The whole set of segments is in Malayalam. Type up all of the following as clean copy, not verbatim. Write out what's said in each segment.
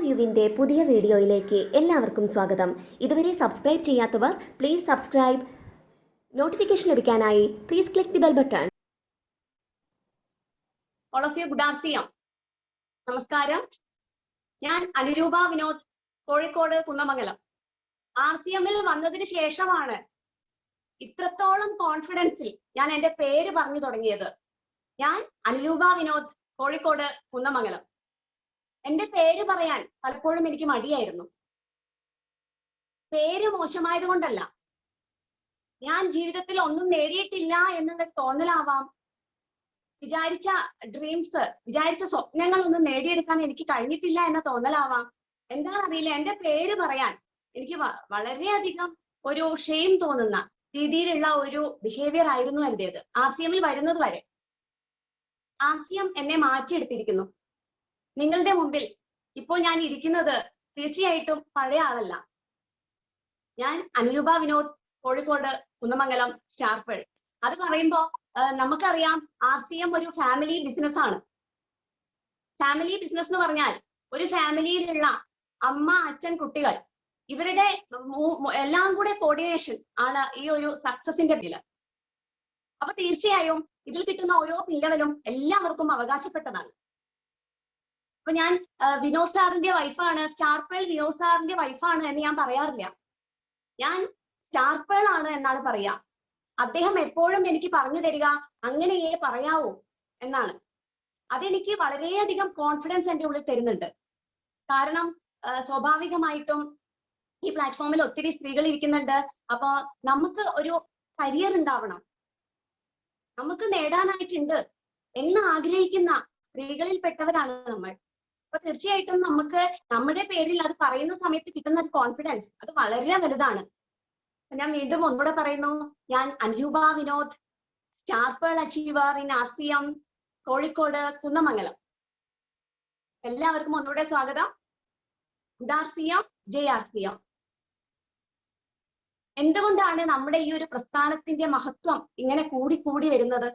വ്യൂവിൻ്റെ പുതിയ വീഡിയോയിലേക്ക് എല്ലാവർക്കും സ്വാഗതം. ഇതുവരെ സബ്സ്ക്രൈബ് ചെയ്യാത്തവർ പ്ലീസ് സബ്സ്ക്രൈബ്. നോട്ടിഫിക്കേഷൻ ലഭിക്കാനായി please click the bell button. All of you good RCM. നമസ്കാരം. ഞാൻ അനുരൂപ വിനോദ്, കോഴിക്കോട് കുന്നമംഗലം. ആർസിഎമ്മിൽ വന്നതിന് ശേഷമാണ് ഇത്രത്തോളം കോൺഫിഡൻസിൽ ഞാൻ എൻ്റെ പേര് പറഞ്ഞു തുടങ്ങിയത്. ഞാൻ അനുരൂപ വിനോദ്, കോഴിക്കോട് കുന്നമംഗലം. എന്റെ പേര് പറയാൻ പലപ്പോഴും എനിക്ക് മടിയായിരുന്നു. പേര് മോശമായത് കൊണ്ടല്ല, ഞാൻ ജീവിതത്തിൽ ഒന്നും നേടിയിട്ടില്ല എന്നുള്ള തോന്നലാവാം, വിചാരിച്ച ഡ്രീംസ്, വിചാരിച്ച സ്വപ്നങ്ങളൊന്നും നേടിയെടുക്കാൻ എനിക്ക് കഴിഞ്ഞിട്ടില്ല എന്ന തോന്നലാവാം. എന്താണെന്നറിയില്ല, എന്റെ പേര് പറയാൻ എനിക്ക് വളരെയധികം ഒരു ഷെയിം തോന്നുന്ന രീതിയിലുള്ള ഒരു ബിഹേവിയർ ആയിരുന്നു എന്റേത്. ആർസിഎമ്മിൽ വരുന്നത് വരെ. ആർസിഎം എന്നെ മാറ്റിയെടുത്തിരിക്കുന്നു. നിങ്ങളുടെ മുമ്പിൽ ഇപ്പോൾ ഞാൻ ഇരിക്കുന്നത് തീർച്ചയായിട്ടും പഴയ ആളല്ല. ഞാൻ അനുരൂപ വിനോദ്, കോഴിക്കോട് കുന്നമംഗലം, സ്റ്റാർപേൾ. അത് പറയുമ്പോൾ നമുക്കറിയാം, ആർസിഎം ഒരു ഫാമിലി ബിസിനസ് ആണ്. ഫാമിലി ബിസിനസ് എന്ന് പറഞ്ഞാൽ ഒരു ഫാമിലിയിലുള്ള അമ്മ, അച്ഛൻ, കുട്ടികൾ, ഇവരുടെ എല്ലാം കൂടെ കോർഡിനേഷൻ ആണ് ഈ ഒരു സക്സസിന്റെ പില്ലർ. അപ്പൊ തീർച്ചയായും ഇതിൽ കിട്ടുന്ന ഓരോ പില്ലറിലും എല്ലാവർക്കും അവകാശപ്പെട്ടതാണ്. അപ്പൊ ഞാൻ വിനോദ് സാറിന്റെ വൈഫാണ്, സ്റ്റാർപേൾ വിനോദ് സാറിന്റെ വൈഫാണ് എന്ന് ഞാൻ പറയാറില്ല. ഞാൻ സ്റ്റാർപേൾ ആണ് എന്നാണ് പറയാ. അദ്ദേഹം എപ്പോഴും എനിക്ക് പറഞ്ഞു തരിക അങ്ങനെയേ പറയാവൂ എന്നാണ്. അതെനിക്ക് വളരെയധികം കോൺഫിഡൻസ് എൻ്റെ ഉള്ളിൽ തരുന്നുണ്ട്. കാരണം സ്വാഭാവികമായിട്ടും ഈ പ്ലാറ്റ്ഫോമിൽ ഒത്തിരി സ്ത്രീകൾ ഇരിക്കുന്നുണ്ട്. അപ്പൊ നമുക്ക് ഒരു കരിയർ ഉണ്ടാവണം, നമുക്ക് നേടാനായിട്ടുണ്ട് എന്ന് ആഗ്രഹിക്കുന്ന സ്ത്രീകളിൽ പെട്ടവരാണ് നമ്മൾ. അപ്പൊ തീർച്ചയായിട്ടും നമുക്ക് നമ്മുടെ പേരിൽ അത് പറയുന്ന സമയത്ത് കിട്ടുന്ന കോൺഫിഡൻസ് അത് വളരെ വലുതാണ്. ഞാൻ വീണ്ടും ഒന്നുകൂടെ പറയുന്നു, ഞാൻ Anurupa Vinod, star pearl achiever in RCM, Kozhikode Kunnamangalam. എല്ലാവർക്കും ഒന്നുകൂടെ സ്വാഗതം. ഗുഡ് ആർസിഎം, ജയ് ആർസിഎം. എന്തുകൊണ്ടാണ് നമ്മുടെ ഈ ഒരു പ്രസ്ഥാനത്തിന്റെ മഹത്വം ഇങ്ങനെ കൂടി കൂടി വരുന്നത്?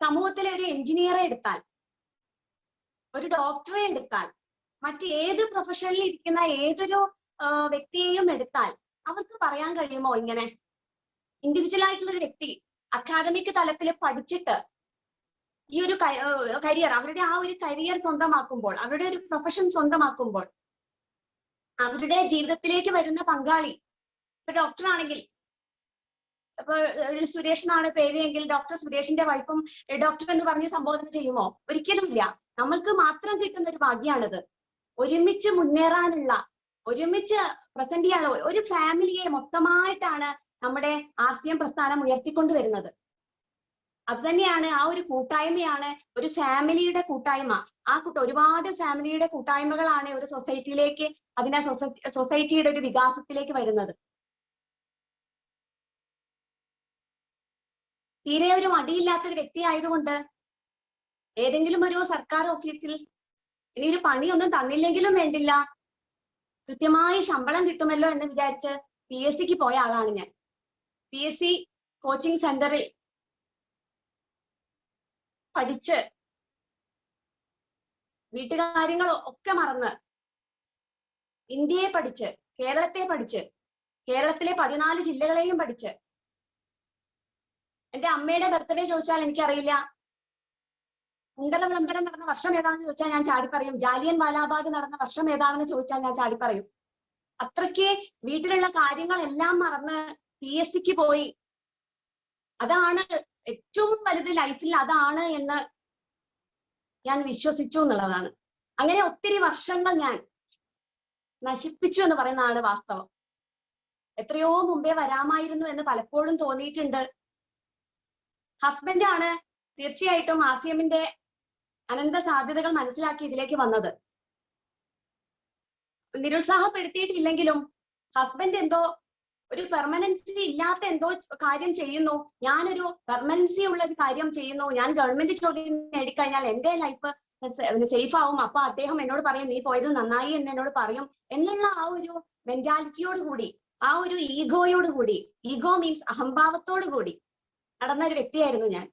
സമൂഹത്തിലെ ഒരു എഞ്ചിനീയറെ എടുത്താൽ, ഒരു ഡോക്ടറെ എടുത്താൽ, മറ്റേത് പ്രൊഫഷനിൽ ഇരിക്കുന്ന ഏതൊരു വ്യക്തിയെയും എടുത്താൽ അവർക്ക് പറയാൻ കഴിയുമോ ഇങ്ങനെ? ഇൻഡിവിജ്വൽ ആയിട്ടുള്ള ഒരു വ്യക്തി അക്കാദമിക് തലത്തിൽ പഠിച്ചിട്ട് ഈ ഒരു കരിയർ, അവരുടെ ആ ഒരു കരിയർ സ്വന്തമാക്കുമ്പോൾ, അവരുടെ ഒരു പ്രൊഫഷൻ സ്വന്തമാക്കുമ്പോൾ, അവരുടെ ജീവിതത്തിലേക്ക് വരുന്ന പങ്കാളി, ഇപ്പൊ ഡോക്ടർ ആണെങ്കിൽ, ഇപ്പൊ സുരേഷ് എന്നാണ് പേര് എങ്കിൽ ഡോക്ടർ സുരേഷിന്റെ വൈഫും ഡോക്ടർ എന്ന് പറഞ്ഞ് സംബോധന ചെയ്യുമോ? ഒരിക്കലും ഇല്ല. നമ്മൾക്ക് മാത്രം കിട്ടുന്ന ഒരു ഭാഗ്യാണിത്. ഒരുമിച്ച് മുന്നേറാനുള്ള, ഒരുമിച്ച് പ്രസന്റ് ചെയ്യാനുള്ള ഒരു ഫാമിലിയെ മൊത്തമായിട്ടാണ് നമ്മുടെ ആർസിഎം പ്രസ്ഥാനം ഉയർത്തിക്കൊണ്ടുവരുന്നത്. അത് തന്നെയാണ്, ആ ഒരു കൂട്ടായ്മയാണ് ഒരു ഫാമിലിയുടെ കൂട്ടായ്മ. ഒരുപാട് ഫാമിലിയുടെ കൂട്ടായ്മകളാണ് ഒരു സൊസൈറ്റിയിലേക്ക്, അതിനെ സൊസൈറ്റിയുടെ ഒരു വികാസത്തിലേക്ക് വരുന്നത്. തീരെ ഒരു മടിയില്ലാത്തൊരു വ്യക്തി ആയതുകൊണ്ട് ഏതെങ്കിലും ഒരു സർക്കാർ ഓഫീസിൽ ഇനി ഒരു പണിയൊന്നും തന്നില്ലെങ്കിലും വേണ്ടില്ല, കൃത്യമായി ശമ്പളം കിട്ടുമല്ലോ എന്ന് വിചാരിച്ച് PSC പോയ ആളാണ് ഞാൻ. PSC കോച്ചിങ് സെന്ററിൽ പഠിച്ച് വീട്ടുകാര്യങ്ങൾ ഒക്കെ മറന്ന് ഇന്ത്യയെ പഠിച്ച്, കേരളത്തെ പഠിച്ച്, കേരളത്തിലെ 14 ജില്ലകളെയും പഠിച്ച്, എന്റെ അമ്മയുടെ ബർത്ത്ഡേ ചോദിച്ചാൽ എനിക്കറിയില്ല, കുണ്ടല വിളംബരം നടന്ന വർഷം ഏതാണെന്ന് ചോദിച്ചാൽ ഞാൻ ചാടിപ്പറയും, ജാലിയൻ വാലാബാഗ് നടന്ന വർഷം ഏതാണെന്ന് ചോദിച്ചാൽ ഞാൻ ചാടിപ്പറയും. അത്രയ്ക്ക് വീട്ടിലുള്ള കാര്യങ്ങളെല്ലാം മറന്ന് PSC പോയി. അതാണ് ഏറ്റവും വലുത് ലൈഫിൽ, അതാണ് എന്ന് ഞാൻ വിശ്വസിച്ചു എന്നുള്ളതാണ്. അങ്ങനെ ഒത്തിരി വർഷങ്ങൾ ഞാൻ നശിപ്പിച്ചു എന്ന് പറയുന്നതാണ് വാസ്തവം. എത്രയോ മുമ്പേ വരാമായിരുന്നു എന്ന് പലപ്പോഴും തോന്നിയിട്ടുണ്ട്. ഹസ്ബൻഡാണ് തീർച്ചയായിട്ടും ആർസിഎമ്മിന്റെ അനന്ത സാധ്യതകൾ മനസ്സിലാക്കി ഇതിലേക്ക് വന്നത്. നിരുത്സാഹപ്പെടുത്തിയിട്ടില്ലെങ്കിലും ഹസ്ബൻഡ് എന്തോ ഒരു പെർമനൻസി ഇല്ലാത്ത എന്തോ കാര്യം ചെയ്യുന്നു, ഞാനൊരു പെർമനൻസി ഉള്ള ഒരു കാര്യം ചെയ്യുന്നു, ഞാൻ ഗവൺമെന്റ് ജോലി നേടിക്കഴിഞ്ഞാൽ എന്റെ ലൈഫ് സേഫ് ആവും, അപ്പൊ അദ്ദേഹം എന്നോട് പറയും നീ പോയത് നന്നായി എന്ന് എന്നോട് പറയും എന്നുള്ള ആ ഒരു മെന്റാലിറ്റിയോട് കൂടി, ആ ഒരു ഈഗോയോട് കൂടി, ഈഗോ മീൻസ് അഹംഭാവത്തോടു കൂടി നടന്ന ഒരു വ്യക്തിയായിരുന്നു ഞാൻ.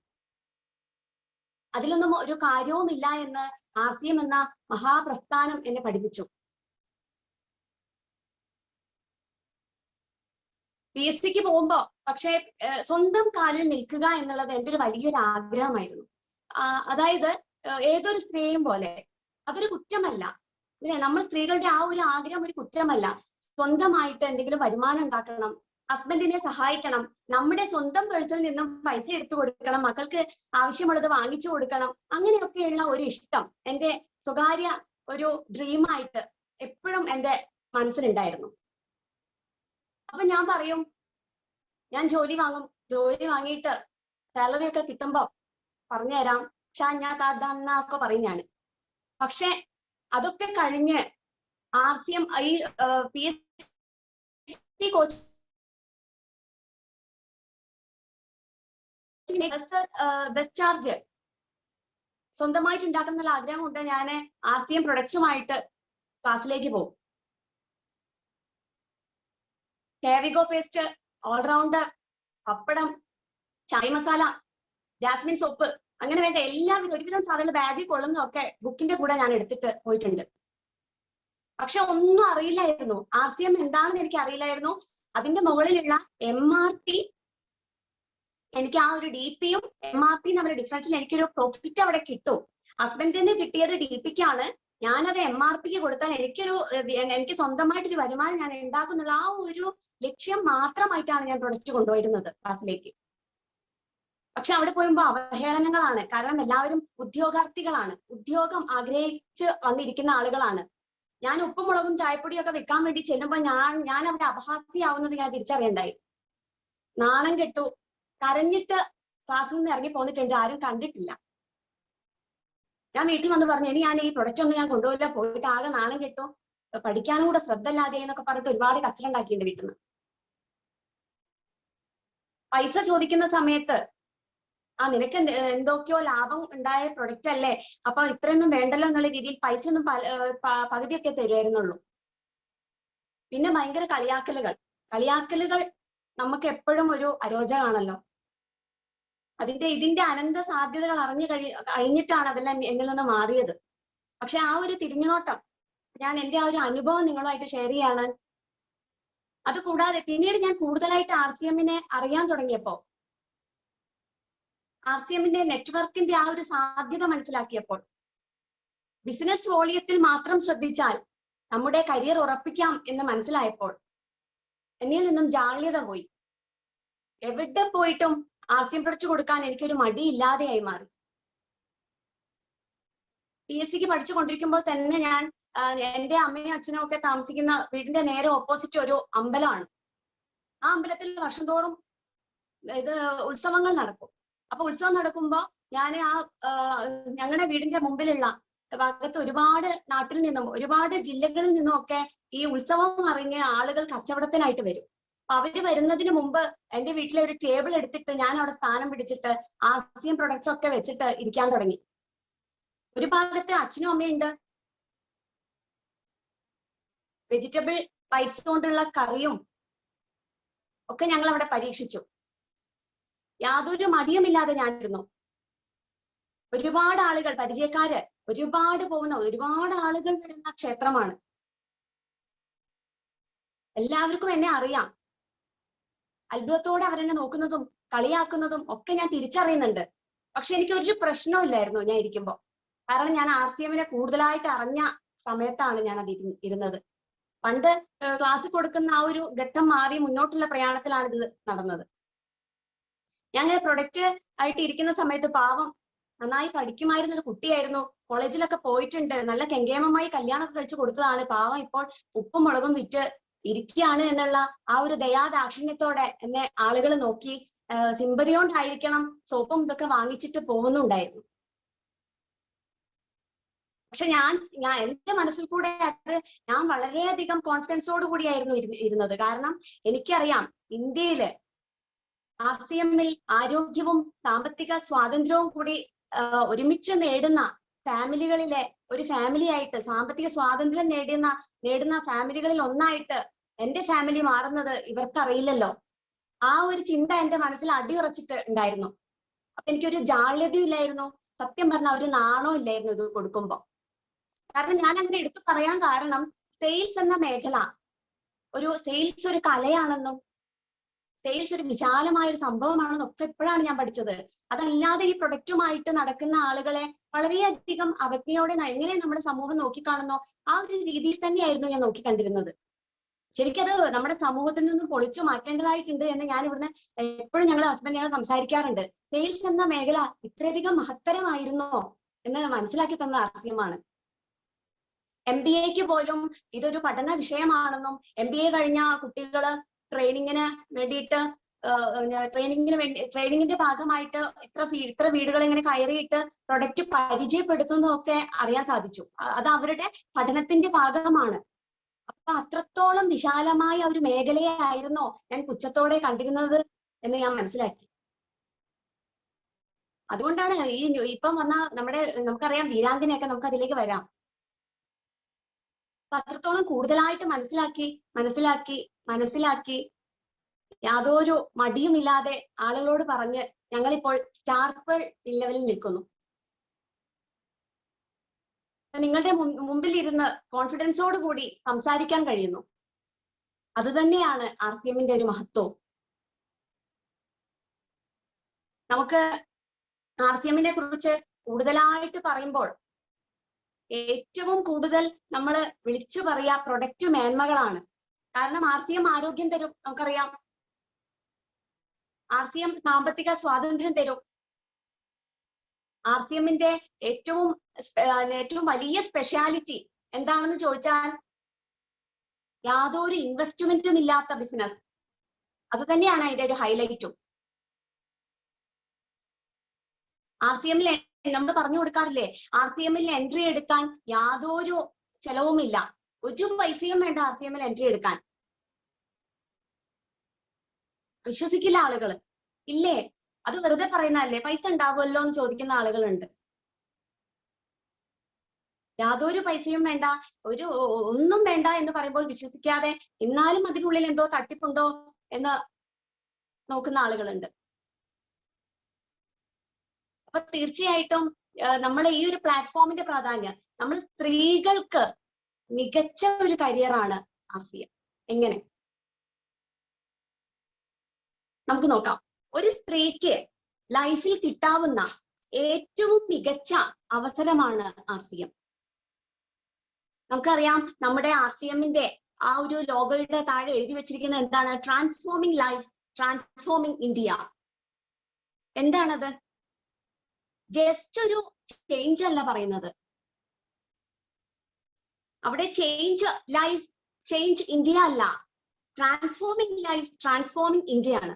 അതിലൊന്നും ഒരു കാര്യവുമില്ല എന്ന് RCM എന്ന മഹാപ്രസ്ഥാനം എന്നെ പഠിപ്പിച്ചു. PSCക്ക് പോകുമ്പോ പക്ഷെ സ്വന്തം കാലിൽ നിൽക്കുക എന്നുള്ളത് എൻ്റെ ഒരു വലിയൊരു ആഗ്രഹമായിരുന്നു. അതായത് ഏതൊരു സ്ത്രീയും പോലെ അതൊരു കുറ്റമല്ല, അല്ലെ? നമ്മൾ സ്ത്രീകളുടെ ആ ഒരു ആഗ്രഹം ഒരു കുറ്റമല്ല. സ്വന്തമായിട്ട് എന്തെങ്കിലും വരുമാനം ഉണ്ടാക്കണം, ഹസ്ബൻഡിനെ സഹായിക്കണം, നമ്മുടെ സ്വന്തം പേഴ്സിൽ നിന്നും പൈസ എടുത്തു കൊടുക്കണം, മക്കൾക്ക് ആവശ്യമുള്ളത് വാങ്ങിച്ചു കൊടുക്കണം, അങ്ങനെയൊക്കെയുള്ള ഒരു ഇഷ്ടം എൻ്റെ സ്വകാര്യ ഒരു ഡ്രീമായിട്ട് എപ്പോഴും എൻ്റെ മനസ്സിലുണ്ടായിരുന്നു. അപ്പൊ ഞാൻ പറയും, ഞാൻ ജോലി വാങ്ങിയിട്ട് സാലറി ഒക്കെ കിട്ടുമ്പോ പറഞ്ഞുതരാം, ഒക്കെ പറയും ഞാൻ. പക്ഷെ അതൊക്കെ കഴിഞ്ഞ് RCM ഈ PSC കോച്ച് ബസ് ചാർജ് സ്വന്തമായിട്ട് ഉണ്ടാക്കണം എന്നുള്ള ആഗ്രഹം കൊണ്ട് ഞാൻ RCM പ്രൊഡക്ട്സുമായിട്ട് ക്ലാസ്സിലേക്ക് പോകും. കേവിഗോ പേസ്റ്റ്, ഓൾറൗണ്ടർ, പപ്പടം, ചായ മസാല, ജാസ്മിൻ സോപ്പ്, അങ്ങനെ വേണ്ട ഒരുവിധം സാധനങ്ങൾ ബാഗിൽ കൊള്ളുന്നതൊക്കെ ബുക്കിന്റെ കൂടെ ഞാൻ എടുത്തിട്ട് പോയിട്ടുണ്ട്. പക്ഷെ ഒന്നും അറിയില്ലായിരുന്നു, RCM എന്താണെന്ന് എനിക്ക് അറിയില്ലായിരുന്നു. അതിന്റെ മുകളിലുള്ള MRP, എനിക്ക് ആ ഒരു DPയും MRP തമ്മിലുള്ള ഡിഫറൻസിൽ എനിക്കൊരു പ്രോഫിറ്റ് അവിടെ കിട്ടും. ഹസ്ബൻഡിന് കിട്ടിയത് DPക്കാണ്, ഞാനത് MRPക്ക് കൊടുത്താൽ എനിക്ക് സ്വന്തമായിട്ടൊരു വരുമാനം ഞാൻ ഉണ്ടാക്കുന്നുള്ള ആ ഒരു ലക്ഷ്യം മാത്രമായിട്ടാണ് ഞാൻ പ്രൊഡക്റ്റ് കൊണ്ടുപോയിരുന്നത് ക്ലാസ്സിലേക്ക്. പക്ഷെ അവിടെ പോയുമ്പോൾ അവഹേളനങ്ങളാണ്. കാരണം എല്ലാവരും ഉദ്യോഗാർത്ഥികളാണ്, ഉദ്യോഗം ആഗ്രഹിച്ച് വന്നിരിക്കുന്ന ആളുകളാണ്. ഞാൻ ഉപ്പും മുളകും ചായപ്പൊടിയും ഒക്കെ വെക്കാൻ വേണ്ടി ചെല്ലുമ്പോൾ ഞാൻ അവിടെ അപഹാസ്യമാവുന്നത് ഞാൻ തിരിച്ചറിയണ്ടായി. നാണം കെട്ടു, കരഞ്ഞിട്ട് ക്ലാസ്സിൽ നിന്ന് ഇറങ്ങി പോന്നിട്ടുണ്ട്, ആരും കണ്ടിട്ടില്ല. ഞാൻ വീട്ടിൽ വന്ന് പറഞ്ഞു, ഇനി ഞാൻ ഈ പ്രൊഡക്റ്റ് ഒന്നും ഞാൻ കൊണ്ടുപോയില്ല, പോയിട്ട് ആകെ നാണം കെട്ടു, പഠിക്കാനും കൂടെ ശ്രദ്ധ ഇല്ലാതെ എന്നൊക്കെ പറഞ്ഞിട്ട് ഒരുപാട് കച്ചറുണ്ടാക്കിയിട്ടുണ്ട് വീട്ടിൽ നിന്ന്. പൈസ ചോദിക്കുന്ന സമയത്ത് നിനക്ക് എന്തൊക്കെയോ ലാഭം ഉണ്ടായ പ്രൊഡക്റ്റ് അല്ലേ, അപ്പൊ ഇത്രയൊന്നും വേണ്ടല്ലോ എന്നുള്ള രീതിയിൽ പൈസ ഒന്നും പകുതിയൊക്കെ തരുമായിരുന്നുള്ളൂ. പിന്നെ ഭയങ്കര കളിയാക്കലുകൾ നമുക്ക് എപ്പോഴും ഒരു അരോചകമാണല്ലോ. ഇതിന്റെ അനന്ത സാധ്യതകൾ കഴിഞ്ഞിട്ടാണ് അതെല്ലാം എന്നിൽ നിന്ന് മാറിയത്. പക്ഷെ ആ ഒരു തിരിഞ്ഞുനോട്ടം, ഞാൻ എൻ്റെ ആ ഒരു അനുഭവം നിങ്ങളുമായിട്ട് ഷെയർ ചെയ്യാണ്. അത് കൂടാതെ പിന്നീട് ഞാൻ കൂടുതലായിട്ട് RCMനെ അറിയാൻ തുടങ്ങിയപ്പോ, RCMന്റെ നെറ്റ്വർക്കിന്റെ ആ ഒരു സാധ്യത മനസ്സിലാക്കിയപ്പോൾ, ബിസിനസ് വോളിയത്തിൽ മാത്രം ശ്രദ്ധിച്ചാൽ നമ്മുടെ കരിയർ ഉറപ്പിക്കാം എന്ന് മനസ്സിലായപ്പോൾ എന്നിൽ നിന്നും ജാള്യത പോയി. എവിടെ പോയിട്ടും RCM പഠിച്ചു കൊടുക്കാൻ എനിക്കൊരു മടിയില്ലാതെയായി മാറി. PSCക്ക് പഠിച്ചുകൊണ്ടിരിക്കുമ്പോൾ തന്നെ ഞാൻ എൻ്റെ അമ്മയും അച്ഛനും ഒക്കെ താമസിക്കുന്ന വീടിന്റെ നേരെ ഓപ്പോസിറ്റ് ഒരു അമ്പലമാണ്. ആ അമ്പലത്തിൽ വർഷം തോറും ഉത്സവങ്ങൾ നടക്കും. അപ്പൊ ഉത്സവം നടക്കുമ്പോ ഞാൻ ഞങ്ങളുടെ വീടിന്റെ മുമ്പിലുള്ള ഭാഗത്ത് ഒരുപാട് നാട്ടിൽ നിന്നും ഒരുപാട് ജില്ലകളിൽ നിന്നും ഒക്കെ ഈ ഉത്സവം അറിഞ്ഞ ആളുകൾ കച്ചവടത്തിനായിട്ട് വരും. അപ്പൊ അവര് വരുന്നതിന് മുമ്പ് എൻ്റെ വീട്ടിലെ ഒരു ടേബിൾ എടുത്തിട്ട് ഞാൻ അവിടെ സ്ഥാനം പിടിച്ചിട്ട് RCM പ്രൊഡക്ട്സ് ഒക്കെ വെച്ചിട്ട് ഇരിക്കാൻ തുടങ്ങി. ഒരു ഭാഗത്ത് അച്ഛനും അമ്മയുണ്ട്. വെജിറ്റബിൾ ബൈറ്റ്സ് കൊണ്ടുള്ള കറിയും ഒക്കെ ഞങ്ങൾ അവിടെ പരീക്ഷിച്ചു. യാതൊരു മടിയുമില്ലാതെ ഞാനിരുന്നു. ഒരുപാട് ആളുകൾ, പരിചയക്കാര് ഒരുപാട് ആളുകൾ വരുന്ന ക്ഷേത്രമാണ്. എല്ലാവർക്കും എന്നെ അറിയാം. അത്ഭുതത്തോടെ അവരെന്നെ നോക്കുന്നതും കളിയാക്കുന്നതും ഒക്കെ ഞാൻ തിരിച്ചറിയുന്നുണ്ട്. പക്ഷെ എനിക്ക് ഒരു പ്രശ്നമില്ലായിരുന്നു ഞാൻ ഇരിക്കുമ്പോൾ. കാരണം ഞാൻ RCMനെ കൂടുതലായിട്ട് അറിഞ്ഞ സമയത്താണ് ഞാൻ ഇരുന്നത്. പണ്ട് ക്ലാസ് കൊടുക്കുന്ന ആ ഒരു ഘട്ടം മാറി മുന്നോട്ടുള്ള പ്രയാണത്തിലാണ് ഇത് നടന്നത്. ഞാൻ പ്രൊഡക്റ്റ് ആയിട്ട് ഇരിക്കുന്ന സമയത്ത് പാവം നന്നായി പഠിക്കുമായിരുന്ന ഒരു കുട്ടിയായിരുന്നു. കോളേജിലൊക്കെ പോയിട്ടുണ്ട്, നല്ല കെങ്കേമമായി കല്യാണമൊക്കെ കഴിച്ചു കൊടുത്തതാണ്. പാവം ഇപ്പോൾ ഉപ്പും മുളകും വിറ്റ് ഇരിക്കുകയാണ് എന്നുള്ള ആ ഒരു ദയാദാക്ഷിണ്യത്തോടെ എന്നെ ആളുകൾ നോക്കി സിമ്പതി കൊണ്ടായിരിക്കണം സോപ്പും ഇതൊക്കെ വാങ്ങിച്ചിട്ട് പോകുന്നുണ്ടായിരുന്നു. പക്ഷെ ഞാൻ എന്റെ മനസ്സിൽ കൂടെ ഞാൻ വളരെയധികം കോൺഫിഡൻസോട് കൂടിയായിരുന്നു ഇരുന്നത്. കാരണം എനിക്കറിയാം ഇന്ത്യയില് RCMൽ ആരോഗ്യവും സാമ്പത്തിക സ്വാതന്ത്ര്യവും കൂടി ഒരുമിച്ച് നേടുന്ന ഫാമിലികളിലെ ഒരു ഫാമിലി ആയിട്ട്, സാമ്പത്തിക സ്വാതന്ത്ര്യം നേടുന്ന ഫാമിലികളിൽ ഒന്നായിട്ട് എന്റെ ഫാമിലി മാറുന്നത് ഇവർക്കറിയില്ലല്ലോ. ആ ഒരു ചിന്ത എന്റെ മനസ്സിൽ അടിയുറച്ചിട്ട് ഉണ്ടായിരുന്നു. അപ്പൊ എനിക്കൊരു ജാള്യതയില്ലായിരുന്നു, സത്യം പറഞ്ഞ ഒരു നാണോ ഇല്ലായിരുന്നു ഇത് കൊടുക്കുമ്പോ. കാരണം ഞാൻ അങ്ങനെ എടുത്തു പറയാൻ കാരണം സെയിൽസ് എന്ന മേഖല സെയിൽസ് ഒരു കലയാണെന്നും സെയിൽസ് ഒരു വിശാലമായ ഒരു സംഭവമാണെന്നും ഒക്കെ ഇപ്പോഴാണ് ഞാൻ പഠിച്ചത്. അതല്ലാതെ ഈ പ്രൊഡക്റ്റുമായിട്ട് നടക്കുന്ന ആളുകളെ വളരെയധികം അവജ്ഞയോടെ എങ്ങനെ നമ്മുടെ സമൂഹം നോക്കിക്കാണുന്നോ ആ ഒരു രീതിയിൽ തന്നെയായിരുന്നു ഞാൻ നോക്കിക്കണ്ടിരുന്നത്. ശരിക്കത് നമ്മുടെ സമൂഹത്തിൽ നിന്നും പൊളിച്ചു മാറ്റേണ്ടതായിട്ടുണ്ട് എന്ന് ഞാൻ ഇവിടുന്ന് എപ്പോഴും ഞങ്ങൾ ഹസ്ബൻഡ് സംസാരിക്കാറുണ്ട്. സെയിൽസ് എന്ന മേഖല ഇത്രയധികം മഹത്തരമായിരുന്നോ എന്ന് മനസ്സിലാക്കി തന്ന ആശയമാണ്. MBA പോലും ഇതൊരു പഠന വിഷയമാണെന്നും MBA കഴിഞ്ഞ കുട്ടികള് ട്രെയിനിങ്ങിന് വേണ്ടിയിട്ട് ട്രെയിനിങ്ങിന്റെ ഭാഗമായിട്ട് ഇത്ര വീടുകൾ ഇങ്ങനെ കയറിയിട്ട് പ്രൊഡക്റ്റ് പരിചയപ്പെടുത്തുന്നതൊക്കെ അറിയാൻ സാധിച്ചു. അത് അവരുടെ പഠനത്തിന്റെ ഭാഗമാണ്. അപ്പൊ അത്രത്തോളം വിശാലമായ ഒരു മേഖലയായിരുന്നോ ഞാൻ പുച്ഛത്തോടെ കണ്ടിരുന്നത് എന്ന് ഞാൻ മനസ്സിലാക്കി. അതുകൊണ്ടാണ് ഇപ്പം വന്ന നമുക്കറിയാം വീരാംഗനെയൊക്കെ നമുക്ക് അതിലേക്ക് വരാം. അപ്പൊ അത്രത്തോളം കൂടുതലായിട്ട് മനസ്സിലാക്കി യാതൊരു മടിയുമില്ലാതെ ആളുകളോട് പറഞ്ഞ് ഞങ്ങളിപ്പോൾ സ്റ്റാർപ്പർ ലെവലിൽ നിൽക്കുന്നു. നിങ്ങളുടെ മുമ്പിൽ ഇരുന്ന് കോൺഫിഡൻസോട് കൂടി സംസാരിക്കാൻ കഴിയുന്നു. അത് തന്നെയാണ് RCMന്റെ ഒരു മഹത്വം. നമുക്ക് RCMനെ കുറിച്ച് കൂടുതലായിട്ട് പറയുമ്പോൾ ഏറ്റവും കൂടുതൽ നമ്മൾ വിളിച്ചു പറയാ പ്രൊഡക്റ്റ് മേന്മകളാണ്. കാരണം RCM ആരോഗ്യം തരും, നമുക്കറിയാം. RCM സാമ്പത്തിക സ്വാതന്ത്ര്യം തരും. RCMന്റെ ഏറ്റവും വലിയ സ്പെഷ്യാലിറ്റി എന്താണെന്ന് ചോദിച്ചാൽ യാതൊരു ഇൻവെസ്റ്റ്മെന്റും ഇല്ലാത്ത ബിസിനസ്. അത് തന്നെയാണ് അതിന്റെ ഒരു ഹൈലൈറ്റും. RCMൽ നമ്മൾ പറഞ്ഞു കൊടുക്കാറില്ലേ, RCMൽ എൻട്രി എടുക്കാൻ യാതൊരു ചെലവുമില്ല, ഒരു പൈസയും വേണ്ട RCMൽ എൻട്രി എടുക്കാൻ. വിശ്വസിക്കില്ല ആളുകൾ. ഇല്ലേ, അത് വെറുതെ പറയുന്നതല്ലേ, പൈസ ഉണ്ടാവുമല്ലോ എന്ന് ചോദിക്കുന്ന ആളുകളുണ്ട്. യാതൊരു പൈസയും വേണ്ട, ഒന്നും വേണ്ട എന്ന് പറയുമ്പോൾ വിശ്വസിക്കാതെ എന്നാലും അതിനുള്ളിൽ എന്തോ തട്ടിപ്പുണ്ടോ എന്ന് നോക്കുന്ന ആളുകളുണ്ട്. അപ്പൊ തീർച്ചയായിട്ടും നമ്മളെ ഈ ഒരു പ്ലാറ്റ്ഫോമിന്റെ പ്രാധാന്യം, നമ്മൾ സ്ത്രീകൾക്ക് മികച്ച ഒരു കരിയറാണ് RCM. എങ്ങനെ നമുക്ക് നോക്കാം. ഒരു സ്ത്രീക്ക് ലൈഫിൽ കിട്ടാവുന്ന ഏറ്റവും മികച്ച അവസരമാണ് RCM. നമുക്കറിയാം നമ്മുടെ RCMന്റെ ആ ഒരു ലോഗോയുടെ താഴെ എഴുതി വെച്ചിരിക്കുന്നത് എന്താണ്? Transforming life, transforming India. എന്താണത്? ജസ്റ്റ് ഒരു ചേഞ്ച് അല്ല പറയുന്നത്. അവിടെ ചേഞ്ച് ലൈഫ്, ചേഞ്ച് ഇന്ത്യ അല്ല, ട്രാൻസ്ഫോമിംഗ് ലൈഫ്, ട്രാൻസ്ഫോമിംഗ് ഇന്ത്യ ആണ്.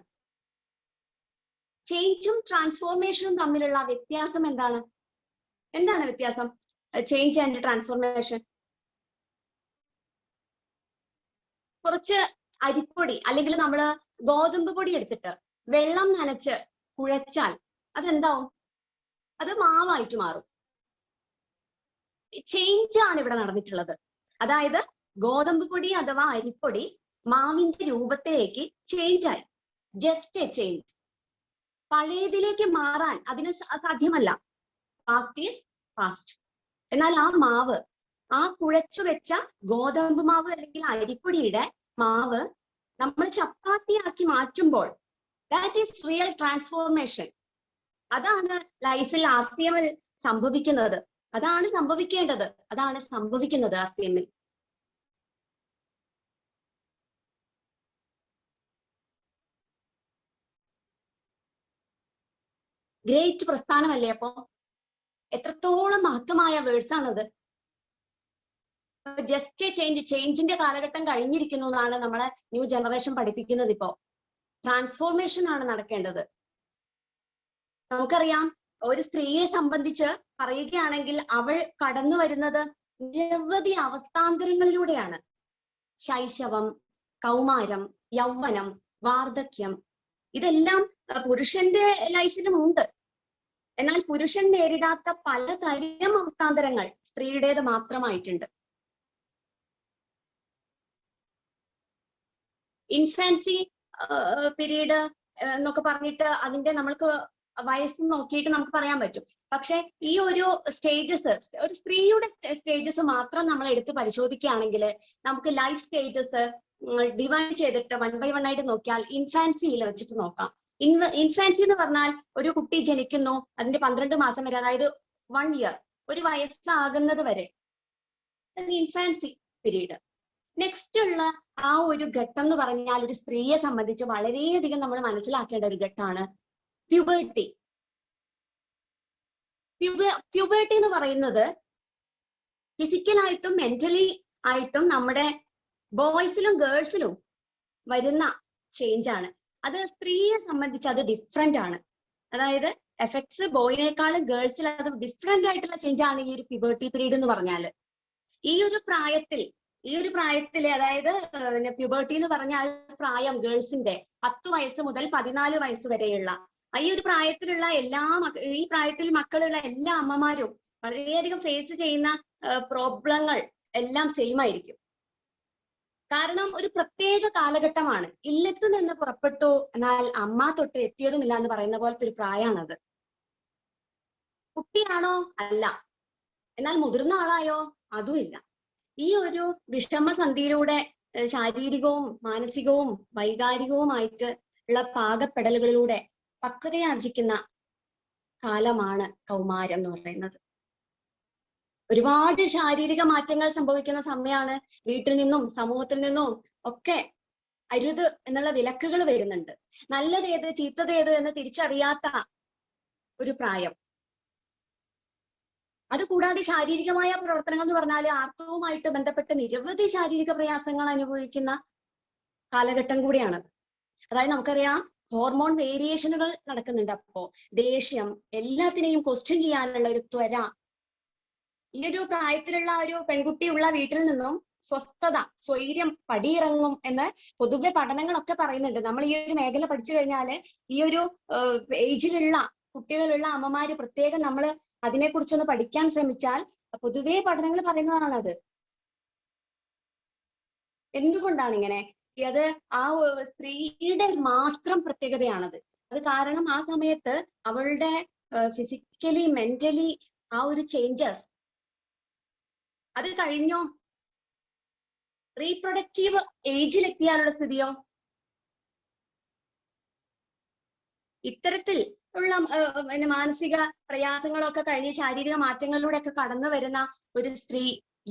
ചേഞ്ചും ട്രാൻസ്ഫോർമേഷനും തമ്മിലുള്ള വ്യത്യാസം എന്താണ്? എന്താണ് വ്യത്യാസം ചേഞ്ച് ആൻഡ് ട്രാൻസ്ഫോർമേഷൻ? കുറച്ച് അരിപ്പൊടി അല്ലെങ്കിൽ നമ്മൾ ഗോതമ്പ് പൊടി എടുത്തിട്ട് വെള്ളം നനച്ച് കുഴച്ചാൽ അതെന്താവും? അത് മാവായിട്ട് മാറും. ചേഞ്ച് ആണ് ഇവിടെ നടന്നിട്ടുള്ളത്. അതായത് ഗോതമ്പ് പൊടി അഥവാ അരിപ്പൊടി മാവിന്റെ രൂപത്തിലേക്ക് ചേഞ്ച് ആയി. Just A change. പഴയതിലേക്ക് മാറാൻ അതിന് സാധ്യമല്ല. Fast is fast. എന്നാൽ ആ മാവ്, ആ കുഴച്ചു വെച്ച ഗോതമ്പ് മാവ് അല്ലെങ്കിൽ അരിപ്പൊടിയുടെ മാവ് നമ്മൾ ചപ്പാത്തിയാക്കി മാറ്റുമ്പോൾ ദാറ്റ് ഈസ് റിയൽ ട്രാൻസ്ഫോർമേഷൻ. അതാണ് ലൈഫിൽ RCMൽ സംഭവിക്കുന്നത്. അതാണ് സംഭവിക്കേണ്ടത്. അതാണ് സംഭവിക്കുന്നത് RCMൽ. ഗ്രേറ്റ് പ്രസ്ഥാനമല്ലേ? അപ്പോ എത്രത്തോളം മഹത്വമായ വേർഡ്സ് ആണത്. ജസ്റ്റ് ചേഞ്ച്, ചേഞ്ചിന്റെ കാലഘട്ടം കഴിഞ്ഞിരിക്കുന്നു എന്നാണ് നമ്മളെ ന്യൂ ജനറേഷൻ പഠിപ്പിക്കുന്നത്. ഇപ്പോ ട്രാൻസ്ഫോർമേഷൻ ആണ് നടക്കേണ്ടത്. നമുക്കറിയാം, ഒരു സ്ത്രീയെ സംബന്ധിച്ച് പറയുകയാണെങ്കിൽ അവൾ കടന്നു വരുന്നത് നിരവധി അവസ്ഥാന്തരങ്ങളിലൂടെയാണ്. ശൈശവം, കൗമാരം, യൗവനം, വാർദ്ധക്യം, ഇതെല്ലാം പുരുഷന്റെ ലൈഫിലും ഉണ്ട്. എന്നാൽ പുരുഷൻ നേരിടാത്ത പലതരം അവസ്ഥാന്തരങ്ങൾ സ്ത്രീയുടേത് മാത്രമായിട്ടുണ്ട്. ഇൻഫാൻസി പീരീഡ് എന്നൊക്കെ പറഞ്ഞിട്ട് അതിന്റെ നമ്മൾക്ക് വയസ്സ് നോക്കിയിട്ട് നമുക്ക് പറയാൻ പറ്റും. പക്ഷെ ഈ ഒരു സ്റ്റേജസ്, ഒരു സ്ത്രീയുടെ സ്റ്റേജസ് മാത്രം നമ്മൾ എടുത്ത് പരിശോധിക്കുകയാണെങ്കിൽ നമുക്ക് ലൈഫ് സ്റ്റേജസ് ഡിവൈഡ് ചെയ്തിട്ട് 1 by 1 ആയിട്ട് നോക്കിയാൽ ഇൻഫാൻസിയിൽ വെച്ചിട്ട് നോക്കാം. ഇൻഫാൻസി എന്ന് പറഞ്ഞാൽ ഒരു കുട്ടി ജനിക്കുന്നു, അതിന്റെ 12 മാസം വരെ, അതായത് 1 year, ഒരു വയസ്സാകുന്നത് വരെ ഇൻഫാൻസി പീരീഡ്. നെക്സ്റ്റ് ഉള്ള ആ ഒരു ഘട്ടം എന്ന് പറഞ്ഞാൽ ഒരു സ്ത്രീയെ സംബന്ധിച്ച് വളരെയധികം നമ്മൾ മനസ്സിലാക്കേണ്ട ഒരു ഘട്ടമാണ് പ്യൂബർട്ടി. പ്യൂബർട്ടി എന്ന് പറയുന്നത് ഫിസിക്കലായിട്ടും മെന്റലി ആയിട്ടും നമ്മുടെ ബോയ്സിലും ഗേൾസിലും വരുന്ന ചേഞ്ച് ആണ്. അത് സ്ത്രീയെ സംബന്ധിച്ച് അത് ഡിഫറെന്റ് ആണ്. അതായത് എഫക്ട്സ് ബോയിനേക്കാളും ഗേൾസിൽ അത് ഡിഫറെന്റ് ആയിട്ടുള്ള ചേഞ്ച് ആണ് ഈ ഒരു പ്യൂബർട്ടി പീരീഡ് എന്ന് പറഞ്ഞാൽ. ഈ ഒരു പ്രായത്തില് അതായത് പ്യൂബർട്ടി എന്ന് പറഞ്ഞ ആ പ്രായം ഗേൾസിന്റെ 10 വയസ്സ് മുതൽ 14 വയസ്സ് വരെയുള്ള ഈ ഒരു പ്രായത്തിലുള്ള ഈ പ്രായത്തിൽ മക്കളുള്ള എല്ലാ അമ്മമാരും വളരെയധികം ഫേസ് ചെയ്യുന്ന പ്രോബ്ലങ്ങൾ എല്ലാം സെയിം ആയിരിക്കും. കാരണം ഒരു പ്രത്യേക കാലഘട്ടമാണ്. ഇല്ലത്ത് നിന്ന് പുറപ്പെട്ടു എന്നാൽ അമ്മ തൊട്ട് എത്തിയതുമില്ല എന്ന് പറയുന്ന പോലത്തെ ഒരു പ്രായമാണത്. കുട്ടിയാണോ? അല്ല. എന്നാൽ മുതിർന്ന ആളായോ? അതുമില്ല. ഈ ഒരു വിഷമസന്ധിയിലൂടെ ശാരീരികവും മാനസികവും വൈകാരികവുമായിട്ട് ഉള്ള പാകപ്പെടലുകളിലൂടെ പക്വതയാർജിക്കുന്ന കാലമാണ് കൗമാരം എന്ന് പറയുന്നത്. ഒരുപാട് ശാരീരിക മാറ്റങ്ങൾ സംഭവിക്കുന്ന സമയമാണ്. വീട്ടിൽ നിന്നും സമൂഹത്തിൽ നിന്നും ഒക്കെ അരുത് എന്നുള്ള വിലക്കുകൾ വരുന്നുണ്ട്. നല്ലതേത് ചീത്തതേത് എന്ന് തിരിച്ചറിയാത്ത ഒരു പ്രായം. അതുകൂടാതെ ശാരീരികമായ പ്രവർത്തനങ്ങൾ എന്ന് പറഞ്ഞാൽ ആർത്തവുമായിട്ട് ബന്ധപ്പെട്ട് നിരവധി ശാരീരിക പ്രയാസങ്ങൾ അനുഭവിക്കുന്ന കാലഘട്ടം കൂടിയാണത്. അതായത് നമുക്കറിയാം ഹോർമോൺ വേരിയേഷനുകൾ നടക്കുന്നുണ്ട്. അപ്പോ ദേഷ്യം, എല്ലാത്തിനെയും ക്വസ്റ്റ്യൻ ചെയ്യാനുള്ള ഒരു ത്വര. ഈ ഒരു പ്രായത്തിലുള്ള ഒരു പെൺകുട്ടിയുള്ള വീട്ടിൽ നിന്നും സ്വസ്ഥത, സ്വൈര്യം പടിയിറങ്ങും എന്ന് പൊതുവെ പഠനങ്ങളൊക്കെ പറയുന്നുണ്ട്. നമ്മൾ ഈ ഒരു മേഖല പഠിച്ചു കഴിഞ്ഞാൽ ഈ ഒരു ഏജിലുള്ള കുട്ടികളുള്ള അമ്മമാര് പ്രത്യേകം നമ്മൾ അതിനെക്കുറിച്ചൊന്ന് പഠിക്കാൻ ശ്രമിച്ചാൽ പൊതുവെ പഠനങ്ങൾ പറയുന്നതാണത്. എന്തുകൊണ്ടാണ് ഇങ്ങനെ? അത് ആ സ്ത്രീയുടെ മാത്രം പ്രത്യേകതയാണത്. അത് കാരണം ആ സമയത്ത് അവളുടെ ഫിസിക്കലി മെന്റലി ആ ഒരു ചേഞ്ചസ് അത് കഴിഞ്ഞോ റീപ്രൊഡക്റ്റീവ് ഏജിലെത്തിയാലുള്ള സ്ഥിതിയോ? ഇത്തരത്തിൽ ഉള്ള മാനസിക പ്രയാസങ്ങളൊക്കെ കഴിഞ്ഞ് ശാരീരിക മാറ്റങ്ങളിലൂടെ ഒക്കെ കടന്നു വരുന്ന ഒരു സ്ത്രീ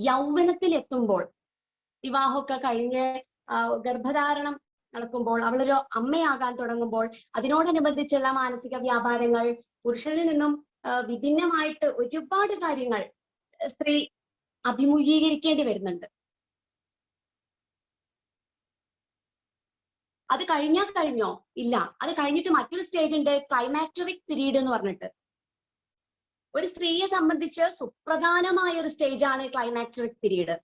യൗവനത്തിൽ എത്തുമ്പോൾ, വിവാഹമൊക്കെ കഴിഞ്ഞ് ഗർഭധാരണം നടക്കുമ്പോൾ, അവളൊരു അമ്മയാകാൻ തുടങ്ങുമ്പോൾ അതിനോടനുബന്ധിച്ചുള്ള മാനസിക വ്യാപാരങ്ങൾ, പുരുഷനിൽ നിന്നും വിഭിന്നമായിട്ട് ഒരുപാട് കാര്യങ്ങൾ സ്ത്രീ അഭിമുഖീകരിക്കേണ്ടി വരുന്നുണ്ട്. അത് കഴിഞ്ഞോ? ഇല്ല. അത് കഴിഞ്ഞിട്ട് മറ്റൊരു സ്റ്റേജ് ഉണ്ട്, ക്ലൈമാക്ടറിക് പീരീഡ് എന്ന് പറഞ്ഞിട്ട്. ഒരു സ്ത്രീയെ സംബന്ധിച്ച് സുപ്രധാനമായ ഒരു സ്റ്റേജ് ആണ് ക്ലൈമാക്ടറിക് പീരീഡ്.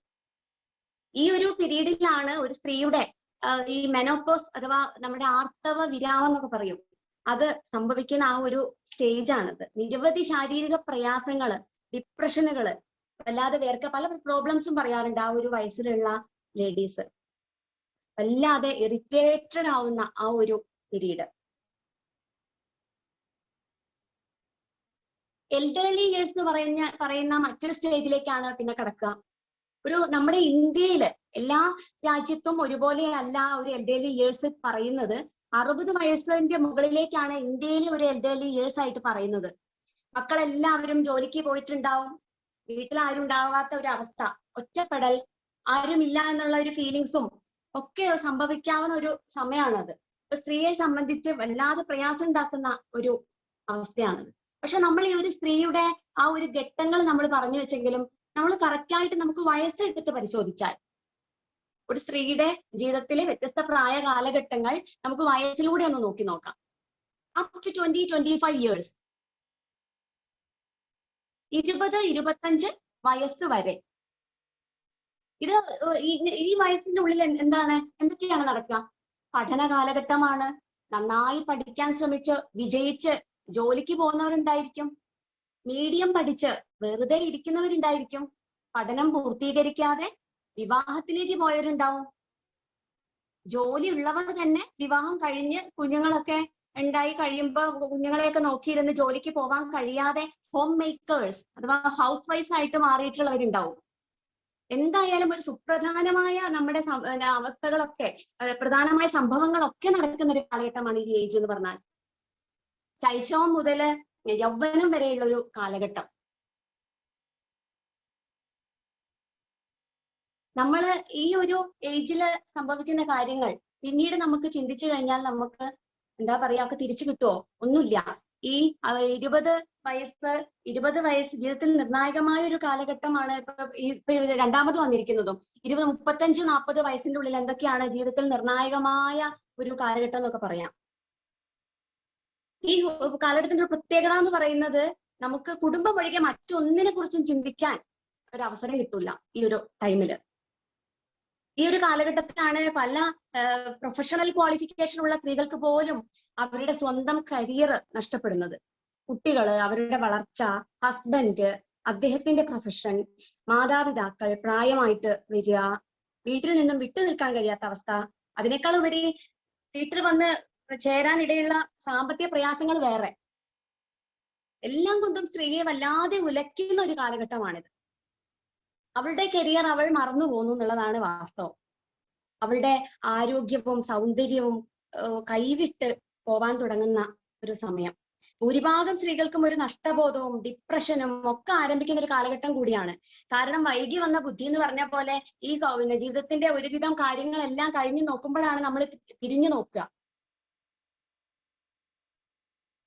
ഈ ഒരു പീരീഡിലാണ് ഒരു സ്ത്രീയുടെ ഈ മെനോപോസ് അഥവാ നമ്മുടെ ആർത്തവ വിരാമം എന്നൊക്കെ പറയും, അത് സംഭവിക്കുന്ന ആ ഒരു സ്റ്റേജ് ആണത്. നിരവധി ശാരീരിക പ്രയാസങ്ങള്, ഡിപ്രഷനുകള്, വല്ലാതെ വേർക്ക പല പ്രോബ്ലംസും പറയാറുണ്ട് ആ ഒരു വയസ്സിലുള്ള ലേഡീസ്. വല്ലാതെ ഇറിറ്റേറ്റഡ് ആവുന്ന ആ ഒരു പീരീഡ്. എൽഡർലി ഇയേഴ്സ് എന്ന് പറയുന്ന മറ്റൊരു സ്റ്റേജിലേക്കാണ് പിന്നെ കടക്കുക. നമ്മുടെ ഇന്ത്യയില് എല്ലാ രാജ്യത്തും ഒരുപോലെ അല്ല ഒരു എൽഡർലി ഇയേഴ്സ് പറയുന്നത്. 60 വയസ്സിന്റെ മുകളിലേക്കാണ് ഇന്ത്യയിലെ ഒരു എൽഡർലി ഇയേഴ്സ് ആയിട്ട് പറയുന്നത്. മക്കളെല്ലാവരും ജോലിക്ക് പോയിട്ടുണ്ടാവും, വീട്ടിൽ ആരും ഉണ്ടാവാത്ത ഒരു അവസ്ഥ, ഒറ്റപ്പെടൽ, ആരുമില്ല എന്നുള്ള ഒരു ഫീലിങ്സും ഒക്കെ സംഭവിക്കാവുന്ന ഒരു സമയമാണത്. ഇപ്പൊ സ്ത്രീയെ സംബന്ധിച്ച് വല്ലാതെ പ്രയാസം ഉണ്ടാക്കുന്ന ഒരു അവസ്ഥയാണത്. പക്ഷെ നമ്മൾ ഈ ഒരു സ്ത്രീയുടെ ആ ഒരു ഘട്ടങ്ങൾ നമ്മൾ പറഞ്ഞു വെച്ചെങ്കിലും നമ്മൾ കറക്റ്റായിട്ട് നമുക്ക് വയസ്സെടുത്ത് പരിശോധിച്ചാൽ ഒരു സ്ത്രീയുടെ ജീവിതത്തിലെ വ്യത്യസ്ത പ്രായ കാലഘട്ടങ്ങൾ നമുക്ക് വയസ്സിലൂടെ ഒന്ന് നോക്കി നോക്കാം. അപ് ടു 20-25 ഇയേഴ്സ്, 20-25 വയസ്സ് വരെ. ഇത് ഈ വയസ്സിന്റെ ഉള്ളിൽ എന്തൊക്കെയാണ് നടക്കുക? പഠന കാലഘട്ടമാണ്. നന്നായി പഠിക്കാൻ ശ്രമിച്ച് വിജയിച്ച് ജോലിക്ക് പോകുന്നവരുണ്ടായിരിക്കും, മീഡിയം പഠിച്ച് വെറുതെ ഇരിക്കുന്നവരുണ്ടായിരിക്കും, പഠനം പൂർത്തീകരിക്കാതെ വിവാഹത്തിലേക്ക് പോയവരുണ്ടാവും, ജോലി ഉള്ളവർ തന്നെ വിവാഹം കഴിഞ്ഞ് കുഞ്ഞുങ്ങളൊക്കെ ഉണ്ടായി കഴിയുമ്പോൾ കുഞ്ഞുങ്ങളെയൊക്കെ നോക്കിയിരുന്ന് ജോലിക്ക് പോകാൻ കഴിയാതെ ഹോം മേക്കേഴ്സ് അഥവാ ഹൗസ് വൈഫ് ആയിട്ട് മാറിയിട്ടുള്ളവരുണ്ടാവും. എന്തായാലും ഒരു സുപ്രധാനമായ നമ്മുടെ അവസ്ഥകളൊക്കെ, പ്രധാനമായ സംഭവങ്ങളൊക്കെ നടക്കുന്ന ഒരു കാലഘട്ടമാണ് ഈ ഏജ് എന്ന് പറഞ്ഞാൽ. ശൈശവം മുതല് യൗവനം വരെയുള്ള ഒരു കാലഘട്ടം. നമ്മൾ ഈ ഒരു ഏജില് സംഭവിക്കുന്ന കാര്യങ്ങൾ പിന്നീട് നമുക്ക് ചിന്തിച്ചു കഴിഞ്ഞാൽ നമുക്ക് എന്താ പറയാ, ഒക്കെ തിരിച്ചു കിട്ടുമോ? ഒന്നുമില്ല. ഈ 20 വയസ്സ് ജീവിതത്തിൽ നിർണായകമായ ഒരു കാലഘട്ടമാണ്. ഇപ്പൊ രണ്ടാമത് വന്നിരിക്കുന്നതും 35-40 വയസ്സിന്റെ ഉള്ളിൽ എന്തൊക്കെയാണ് ജീവിതത്തിൽ നിർണായകമായ ഒരു കാലഘട്ടം എന്നൊക്കെ പറയാം. ഈ കാലഘട്ടത്തിന്റെ ഒരു പ്രത്യേകത എന്ന് പറയുന്നത് നമുക്ക് കുടുംബം ഒഴികെ മറ്റൊന്നിനെ കുറിച്ചും ചിന്തിക്കാൻ ഒരു അവസരം കിട്ടൂല. ഈ ഒരു ടൈമില്, ഈ ഒരു കാലഘട്ടത്തിലാണ് പല പ്രൊഫഷണൽ ക്വാളിഫിക്കേഷൻ ഉള്ള സ്ത്രീകൾക്ക് പോലും അവരുടെ സ്വന്തം കരിയർ നഷ്ടപ്പെടുന്നത്. കുട്ടികള്, അവരുടെ വളർച്ച, ഹസ്ബൻഡ്, അദ്ദേഹത്തിന്റെ പ്രൊഫഷൻ, മാതാപിതാക്കൾ, പ്രായമായിട്ട് വരിക, വീട്ടിൽ നിന്നും വിട്ടു നിൽക്കാൻ കഴിയാത്ത അവസ്ഥ, അതിനേക്കാൾ ഉപരി വീട്ടിൽ വന്ന് ചേരാനിടയുള്ള സാമ്പത്തിക പ്രയാസങ്ങൾ വേറെ. എല്ലാം കൊണ്ടും സ്ത്രീയെ വല്ലാതെ ഉലയ്ക്കുന്ന ഒരു കാലഘട്ടമാണിത്. അവളുടെ കരിയർ അവൾ മറന്നു പോകുന്നു എന്നുള്ളതാണ് വാസ്തവം. അവളുടെ ആരോഗ്യവും സൗന്ദര്യവും കൈവിട്ട് പോവാൻ തുടങ്ങുന്ന ഒരു സമയം. ഭൂരിഭാഗം സ്ത്രീകൾക്കും ഒരു നഷ്ടബോധവും ഡിപ്രഷനും ഒക്കെ ആരംഭിക്കുന്ന ഒരു കാലഘട്ടം കൂടിയാണ്. കാരണം വൈകി വന്ന ബുദ്ധി എന്ന് പറഞ്ഞ പോലെ ഈ ജീവിതത്തിന്റെ ഒരുവിധം കാര്യങ്ങളെല്ലാം കഴിഞ്ഞു നോക്കുമ്പോഴാണ് നമ്മൾ തിരിഞ്ഞു നോക്കുക.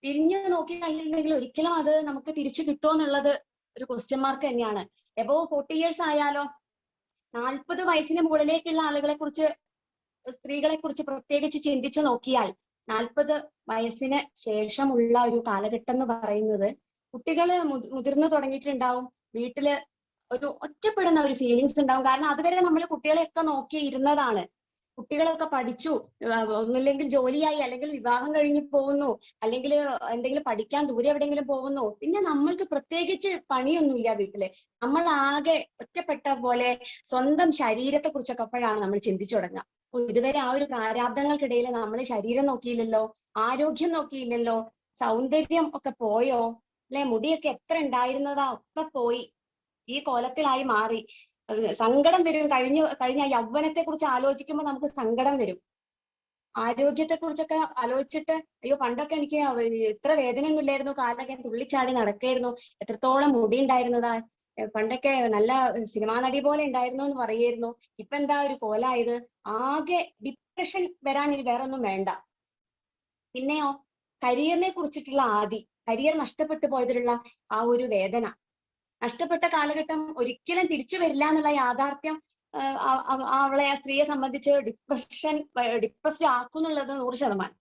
തിരിഞ്ഞു നോക്കി കഴിഞ്ഞിട്ടുണ്ടെങ്കിൽ ഒരിക്കലും അത് നമുക്ക് തിരിച്ചു കിട്ടുമോ എന്നുള്ളത് ഒരു ക്വസ്റ്റ്യൻ മാർക്ക് തന്നെയാണ്. എബോവ് 40 years ആയാലോ, 40 വയസ്സിന് മുകളിലേക്കുള്ള ആളുകളെ കുറിച്ച്, സ്ത്രീകളെ കുറിച്ച് പ്രത്യേകിച്ച് ചിന്തിച്ചു നോക്കിയാൽ 40 വയസ്സിന് ശേഷമുള്ള ഒരു കാലഘട്ടം എന്ന് പറയുന്നത് കുട്ടികള് മുതിർന്നു തുടങ്ങിയിട്ടുണ്ടാവും. വീട്ടില് ഒരു ഒറ്റപ്പെടുന്ന ഒരു ഫീലിങ്സ് ഉണ്ടാവും. കാരണം അതുവരെ നമ്മൾ കുട്ടികളെയൊക്കെ നോക്കി ഇരുന്നതാണ്. കുട്ടികളൊക്കെ പഠിച്ചു, ഒന്നില്ലെങ്കിൽ ജോലിയായി, അല്ലെങ്കിൽ വിവാഹം കഴിഞ്ഞ് പോകുന്നു, അല്ലെങ്കിൽ എന്തെങ്കിലും പഠിക്കാൻ ദൂരെ എവിടെയെങ്കിലും പോകുന്നു. പിന്നെ നമ്മൾക്ക് പ്രത്യേകിച്ച് പണിയൊന്നുമില്ല വീട്ടില്. നമ്മൾ ആകെ ഒറ്റപ്പെട്ട പോലെ സ്വന്തം ശരീരത്തെ കുറിച്ചൊക്കെ അപ്പോഴാണ് നമ്മൾ ചിന്തിച്ചു തുടങ്ങുക. ഇതുവരെ ആ ഒരു പ്രാരാബ്ദങ്ങൾക്കിടയിൽ നമ്മൾ ശരീരം നോക്കിയില്ലല്ലോ, ആരോഗ്യം നോക്കിയില്ലല്ലോ, സൗന്ദര്യം ഒക്കെ പോയോ, അല്ലെ, മുടിയൊക്കെ എത്ര ഉണ്ടായിരുന്നതാ ഒക്കെ പോയി, ഈ കോലത്തിലായി മാറി. സങ്കടം വരും. കഴിഞ്ഞ യൗവനത്തെ കുറിച്ച് ആലോചിക്കുമ്പോൾ നമുക്ക് സങ്കടം വരും. ആരോഗ്യത്തെ കുറിച്ചൊക്കെ ആലോചിച്ചിട്ട് അയ്യോ പണ്ടൊക്കെ എനിക്ക് ഇത്ര വേദനയൊന്നും ഇല്ലായിരുന്നു, കാലൊക്കെ തുള്ളിച്ചാടി നടക്കായിരുന്നു, എത്രത്തോളം മുടി ഉണ്ടായിരുന്നതാ, പണ്ടൊക്കെ നല്ല സിനിമാ നടി പോലെ ഉണ്ടായിരുന്നു എന്ന് പറയായിരുന്നു. ഇപ്പൊ എന്താ ഒരു കോലായത്? ആകെ ഡിപ്രഷൻ വരാൻ ഇനി വേറെ ഒന്നും വേണ്ട. പിന്നെയോ കരിയറിനെ കുറിച്ചിട്ടുള്ള കരിയർ നഷ്ടപ്പെട്ടു പോയതിലുള്ള ആ ഒരു വേദന. നഷ്ടപ്പെട്ട കാലഘട്ടം ഒരിക്കലും തിരിച്ചു വരില്ല എന്നുള്ള യാഥാർത്ഥ്യം അവളെ, ആ സ്ത്രീയെ സംബന്ധിച്ച് ഡിപ്രസ്ഡ് ആക്കുന്നുള്ളത് 100%.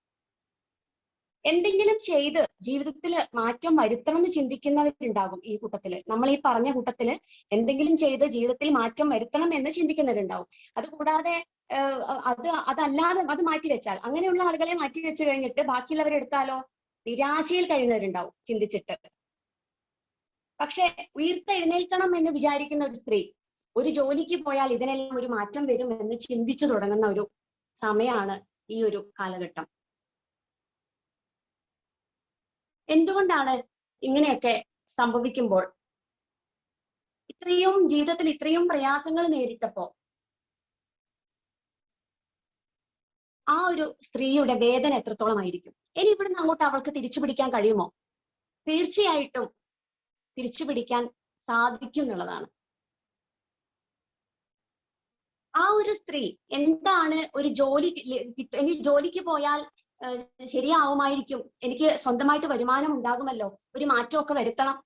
എന്തെങ്കിലും ചെയ്ത് ജീവിതത്തിൽ മാറ്റം വരുത്തണമെന്ന് ചിന്തിക്കുന്നവരുണ്ടാകും ഈ കൂട്ടത്തില്. നമ്മൾ ഈ പറഞ്ഞ കൂട്ടത്തില് എന്തെങ്കിലും ചെയ്ത് ജീവിതത്തിൽ മാറ്റം വരുത്തണം എന്ന് ചിന്തിക്കുന്നവരുണ്ടാവും. അതുകൂടാതെ അതല്ലാതെ അത് മാറ്റിവെച്ചാൽ, അങ്ങനെയുള്ള ആളുകളെ മാറ്റിവെച്ച് കഴിഞ്ഞിട്ട് ബാക്കിയുള്ളവരെടുത്താലോ നിരാശയിൽ കഴിയുന്നവരുണ്ടാവും ചിന്തിച്ചിട്ട്. പക്ഷെ ഉയർത്തെഴുന്നേൽക്കണം എന്ന് വിചാരിക്കുന്ന ഒരു സ്ത്രീ ഒരു ജോലിക്ക് പോയാൽ ഇതിനെല്ലാം ഒരു മാറ്റം വരും എന്ന് ചിന്തിച്ചു തുടങ്ങുന്ന ഒരു സമയമാണ് ഈ ഒരു കാലഘട്ടം. എന്തുകൊണ്ടാണ് ഇങ്ങനെയൊക്കെ സംഭവിക്കുമ്പോൾ, ജീവിതത്തിൽ ഇത്രയും പ്രയാസങ്ങൾ നേരിട്ടപ്പോ ആ ഒരു സ്ത്രീയുടെ വേദന എത്രത്തോളം ആയിരിക്കും? ഇനി ഇവിടുന്ന് അങ്ങോട്ട് അവൾക്ക് തിരിച്ചു പിടിക്കാൻ കഴിയുമോ? തീർച്ചയായിട്ടും തിരിച്ചു പിടിക്കാൻ സാധിക്കും എന്നുള്ളതാണ്. ആ ഒരു സ്ത്രീ എന്താണ് ഒരു എനിക്ക് ജോലിക്ക് പോയാൽ ശരിയാവുമായിരിക്കും, എനിക്ക് സ്വന്തമായിട്ട് വരുമാനം ഉണ്ടാകുമല്ലോ, ഒരു മാറ്റമൊക്കെ വരുത്തണം,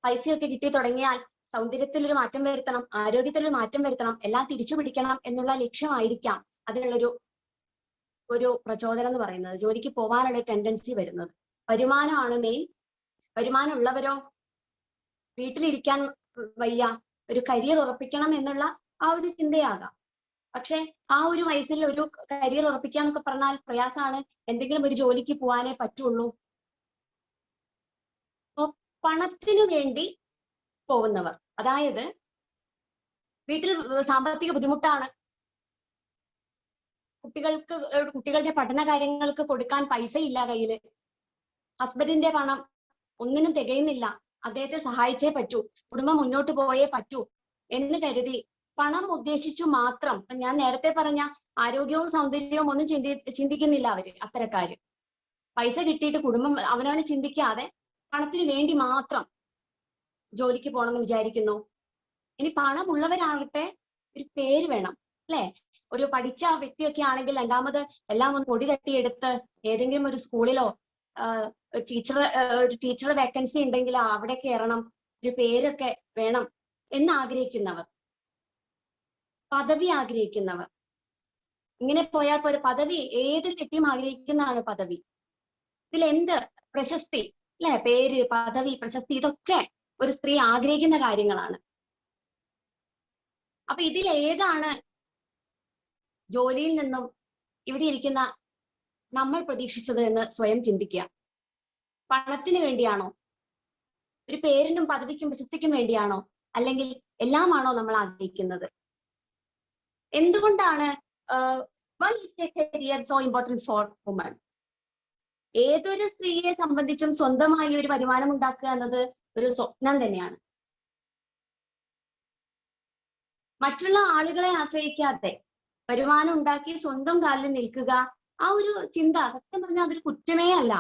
പൈസയൊക്കെ കിട്ടി തുടങ്ങിയാൽ സൗന്ദര്യത്തിലൊരു മാറ്റം വരുത്തണം, ആരോഗ്യത്തിലൊരു മാറ്റം വരുത്തണം, എല്ലാം തിരിച്ചു പിടിക്കണം എന്നുള്ള ലക്ഷ്യമായിരിക്കാം അതിനുള്ളൊരു പ്രചോദനം എന്ന് പറയുന്നത്, ജോലിക്ക് പോകാനുള്ള ടെൻഡൻസി വരുന്നത്. വരുമാനമാണ് മെയിൻ. വരുമാനം ഉള്ളവരോ വീട്ടിലിരിക്കാൻ വയ്യ, ഒരു കരിയർ ഉറപ്പിക്കണം എന്നുള്ള ആ ഒരു ചിന്തയാകാം. പക്ഷെ ആ ഒരു വയസ്സിൽ ഒരു കരിയർ ഉറപ്പിക്കുക എന്നൊക്കെ പറഞ്ഞാൽ പ്രയാസമാണ്. എന്തെങ്കിലും ഒരു ജോലിക്ക് പോകാനേ പറ്റുള്ളൂ. പണത്തിനു വേണ്ടി പോകുന്നവർ, അതായത് വീട്ടിൽ സാമ്പത്തിക ബുദ്ധിമുട്ടാണ്, കുട്ടികളുടെ പഠന കാര്യങ്ങൾക്ക് കൊടുക്കാൻ പൈസ ഇല്ല കയ്യില്. ഹസ്ബൻഡിന്റെ പണം ഒന്നിനും തികയുന്നില്ല, അദ്ദേഹത്തെ സഹായിച്ചേ പറ്റൂ, കുടുംബം മുന്നോട്ട് പോയേ പറ്റൂ എന്ന് കരുതി പണം ഉദ്ദേശിച്ചു മാത്രം, ഞാൻ നേരത്തെ പറഞ്ഞ ആരോഗ്യവും സൗന്ദര്യവും ഒന്നും ചിന്തിക്കുന്നില്ല അവര്, അത്തരക്കാര്. പൈസ കിട്ടിയിട്ട് കുടുംബം അവനവനെ ചിന്തിക്കാതെ പണത്തിന് വേണ്ടി മാത്രം ജോലിക്ക് പോകണമെന്ന് വിചാരിക്കുന്നു. ഇനി പണമുള്ളവരാകട്ടെ ഒരു പേര് വേണം, അല്ലെ? ഒരു പഠിച്ച വ്യക്തിയൊക്കെ ആണെങ്കിൽ രണ്ടാമത് എല്ലാം ഒന്ന് പൊടി തട്ടിയെടുത്ത് ഏതെങ്കിലും ഒരു സ്കൂളിലോ ഒരു ടീച്ചർ വേക്കൻസി ഉണ്ടെങ്കിൽ അവിടെ കയറണം, ഒരു പേരൊക്കെ വേണം എന്ന് ആഗ്രഹിക്കുന്നവർ, പദവി ആഗ്രഹിക്കുന്നവർ, ഇങ്ങനെ പോയാൽ ഒരു പദവി ഏതൊരു വ്യക്തിയും ആഗ്രഹിക്കുന്നതാണ് പദവി. ഇതിലെന്ത് പ്രശസ്തി, അല്ലെ? പേര്, പദവി, പ്രശസ്തി, ഇതൊക്കെ ഒരു സ്ത്രീ ആഗ്രഹിക്കുന്ന കാര്യങ്ങളാണ്. അപ്പൊ ഇതിൽ ഏതാണ് ജോലിയിൽ നിന്നും ഇവിടെ ഇരിക്കുന്ന നമ്മൾ പ്രതീക്ഷിച്ചത് എന്ന് സ്വയം ചിന്തിക്കുക. പണത്തിന് വേണ്ടിയാണോ? ഒരു പേരിനും പദവിക്കും പ്രശസ്തിക്കും വേണ്ടിയാണോ? അല്ലെങ്കിൽ എല്ലാമാണോ നമ്മൾ ആഗ്രഹിക്കുന്നത്? എന്തുകൊണ്ടാണ് why is a career so important for women? ഏതൊരു സ്ത്രീയെ സംബന്ധിച്ചും സ്വന്തമായി ഒരു വരുമാനം ഉണ്ടാക്കുക എന്നത് ഒരു സ്വപ്നം തന്നെയാണ്. മറ്റുള്ള ആളുകളെ ആശ്രയിക്കാതെ വരുമാനം ഉണ്ടാക്കി സ്വന്തം കാലിൽ നിൽക്കുക, ആ ഒരു ചിന്ത സത്യം പറഞ്ഞാൽ അതൊരു കുറ്റമേ അല്ല,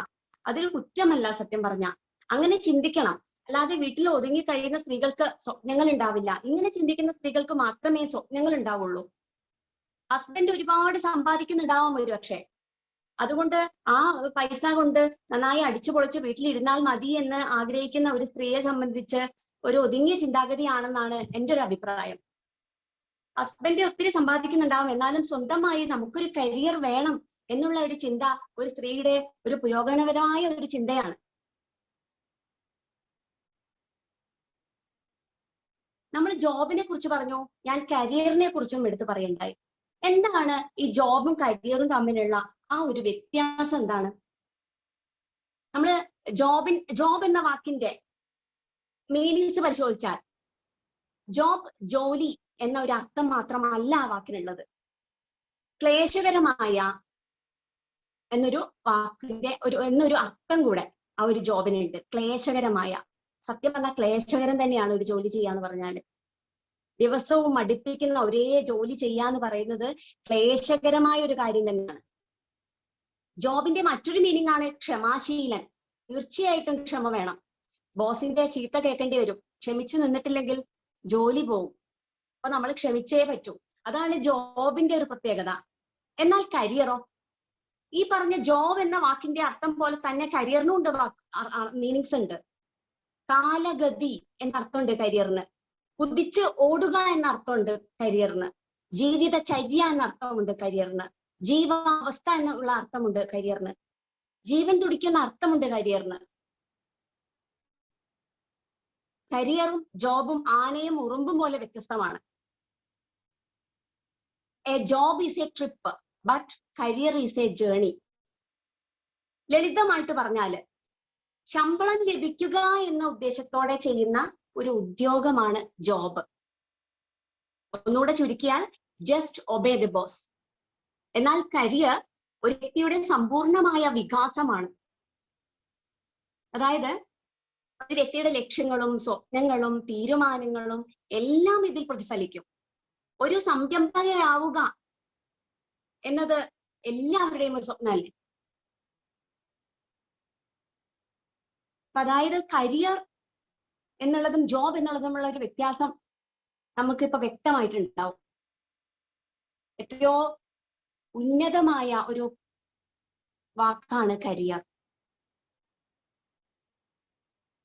അതൊരു കുറ്റമല്ല സത്യം പറഞ്ഞ. അങ്ങനെ ചിന്തിക്കണം. അല്ലാതെ വീട്ടിൽ ഒതുങ്ങി കഴിയുന്ന സ്ത്രീകൾക്ക് സ്വപ്നങ്ങൾ ഉണ്ടാവില്ല. ഇങ്ങനെ ചിന്തിക്കുന്ന സ്ത്രീകൾക്ക് മാത്രമേ സ്വപ്നങ്ങൾ ഉണ്ടാവുള്ളൂ. ഹസ്ബൻഡ് ഒരുപാട് സമ്പാദിക്കുന്നുണ്ടാവാം ഒരു പക്ഷേ, അതുകൊണ്ട് ആ പൈസ കൊണ്ട് നന്നായി അടിച്ചു പൊളിച്ച് വീട്ടിലിരുന്നാൽ മതി എന്ന് ആഗ്രഹിക്കുന്ന ഒരു സ്ത്രീയെ സംബന്ധിച്ച് ഒരു ഒതുങ്ങിയ ചിന്താഗതിയാണെന്നാണ് എൻ്റെ ഒരു അഭിപ്രായം. ഹസ്ബൻഡ് ഒത്തിരി സമ്പാദിക്കുന്നുണ്ടാവും, എന്നാലും സ്വന്തമായി നമുക്കൊരു കരിയർ വേണം എന്നുള്ള ഒരു ചിന്ത ഒരു സ്ത്രീയുടെ ഒരു പുരോഗമനപരമായ ഒരു ചിന്തയാണ്. നമ്മൾ ജോബിനെ കുറിച്ച് പറഞ്ഞു, ഞാൻ കരിയറിനെ കുറിച്ചും എടുത്തു പറയണ്ടായി. എന്താണ് ഈ ജോബും കരിയറും തമ്മിലുള്ള ആ ഒരു വ്യത്യാസം എന്താണ്? നമ്മള് ജോബ് എന്ന വാക്കിന്റെ മീനിങ്സ് പരിശോധിച്ചാൽ ജോബ് ജോലി എന്ന ഒരു അർത്ഥം മാത്രമല്ല ആ വാക്കിനുള്ളത്. ക്ലേശകരമായ എന്നൊരു വാക്കിന്റെ എന്നൊരു അർത്ഥം കൂടെ ആ ഒരു ജോബിനുണ്ട്. ക്ലേശകരമായ, സത്യം പറഞ്ഞാൽ ക്ലേശകരം തന്നെയാണ് ഒരു ജോലി ചെയ്യാന്ന് പറഞ്ഞാല്. ദിവസവും മടുപ്പിക്കുന്ന ഒരേ ജോലി ചെയ്യാന്ന് പറയുന്നത് ക്ലേശകരമായ ഒരു കാര്യം തന്നെയാണ്. ജോബിന്റെ മറ്റൊരു മീനിങ് ആണ് ക്ഷമാശീലൻ. തീർച്ചയായിട്ടും ക്ഷമ വേണം. ബോസിന്റെ ചീത്ത കേൾക്കേണ്ടി വരും, ക്ഷമിച്ചു നിന്നിട്ടില്ലെങ്കിൽ ജോലി പോവും. അപ്പൊ നമ്മൾ ക്ഷമിച്ചേ പറ്റൂ. അതാണ് ജോബിന്റെ ഒരു പ്രത്യേകത. എന്നാൽ കരിയറോ? ഈ പറഞ്ഞ ജോബ് എന്ന വാക്കിന്റെ അർത്ഥം പോലെ തന്നെ കരിയറിനും ഉണ്ട് മീനിങ്സ് ഉണ്ട്. കാലഗതി എന്ന അർത്ഥമുണ്ട് കരിയറിന്. കുതിച്ച് ഓടുക എന്ന അർത്ഥമുണ്ട് കരിയറിന്. ജീവിതചര്യ എന്ന അർത്ഥമുണ്ട് കരിയറിന്. ജീവാവസ്ഥ എന്നുള്ള അർത്ഥമുണ്ട് കരിയറിന്. ജീവൻ തുടിക്കുന്ന അർത്ഥമുണ്ട് കരിയറിന്. കരിയറും ജോബും ആനയും ഉറുമ്പും പോലെ വ്യത്യസ്തമാണ്. A job is a trip, but career is a journey. ലളിതമായിട്ട് പറഞ്ഞാല് ശമ്പളം ലഭിക്കുക എന്ന ഉദ്ദേശത്തോടെ ചെയ്യുന്ന ഒരു ഉദ്യോഗമാണ് ജോബ്. ഒന്നുകൂടെ ചുരുക്കിയാൽ ജസ്റ്റ് ഒബേ ദി ബോസ്. എന്നാൽ കരിയർ ഒരു വ്യക്തിയുടെ സമ്പൂർണമായ വികാസമാണ്. അതായത് ഒരു വ്യക്തിയുടെ ലക്ഷ്യങ്ങളും സ്വപ്നങ്ങളും തീരുമാനങ്ങളും എല്ലാം ഇതിൽ പ്രതിഫലിക്കും. ഒരു സംരംഭകയാവുക എന്നത് എല്ലാവരുടെയും ഒരു സ്വപ്നമല്ലേ? അതായത് കരിയർ എന്നുള്ളതും ജോബ് എന്നുള്ളതും തമ്മിലുള്ള ഒരു വ്യത്യാസം നമുക്കിപ്പോ വ്യക്തമായിട്ടുണ്ടാവും. എത്രയോ ഉന്നതമായ ഒരു വാക്കാണ് കരിയർ.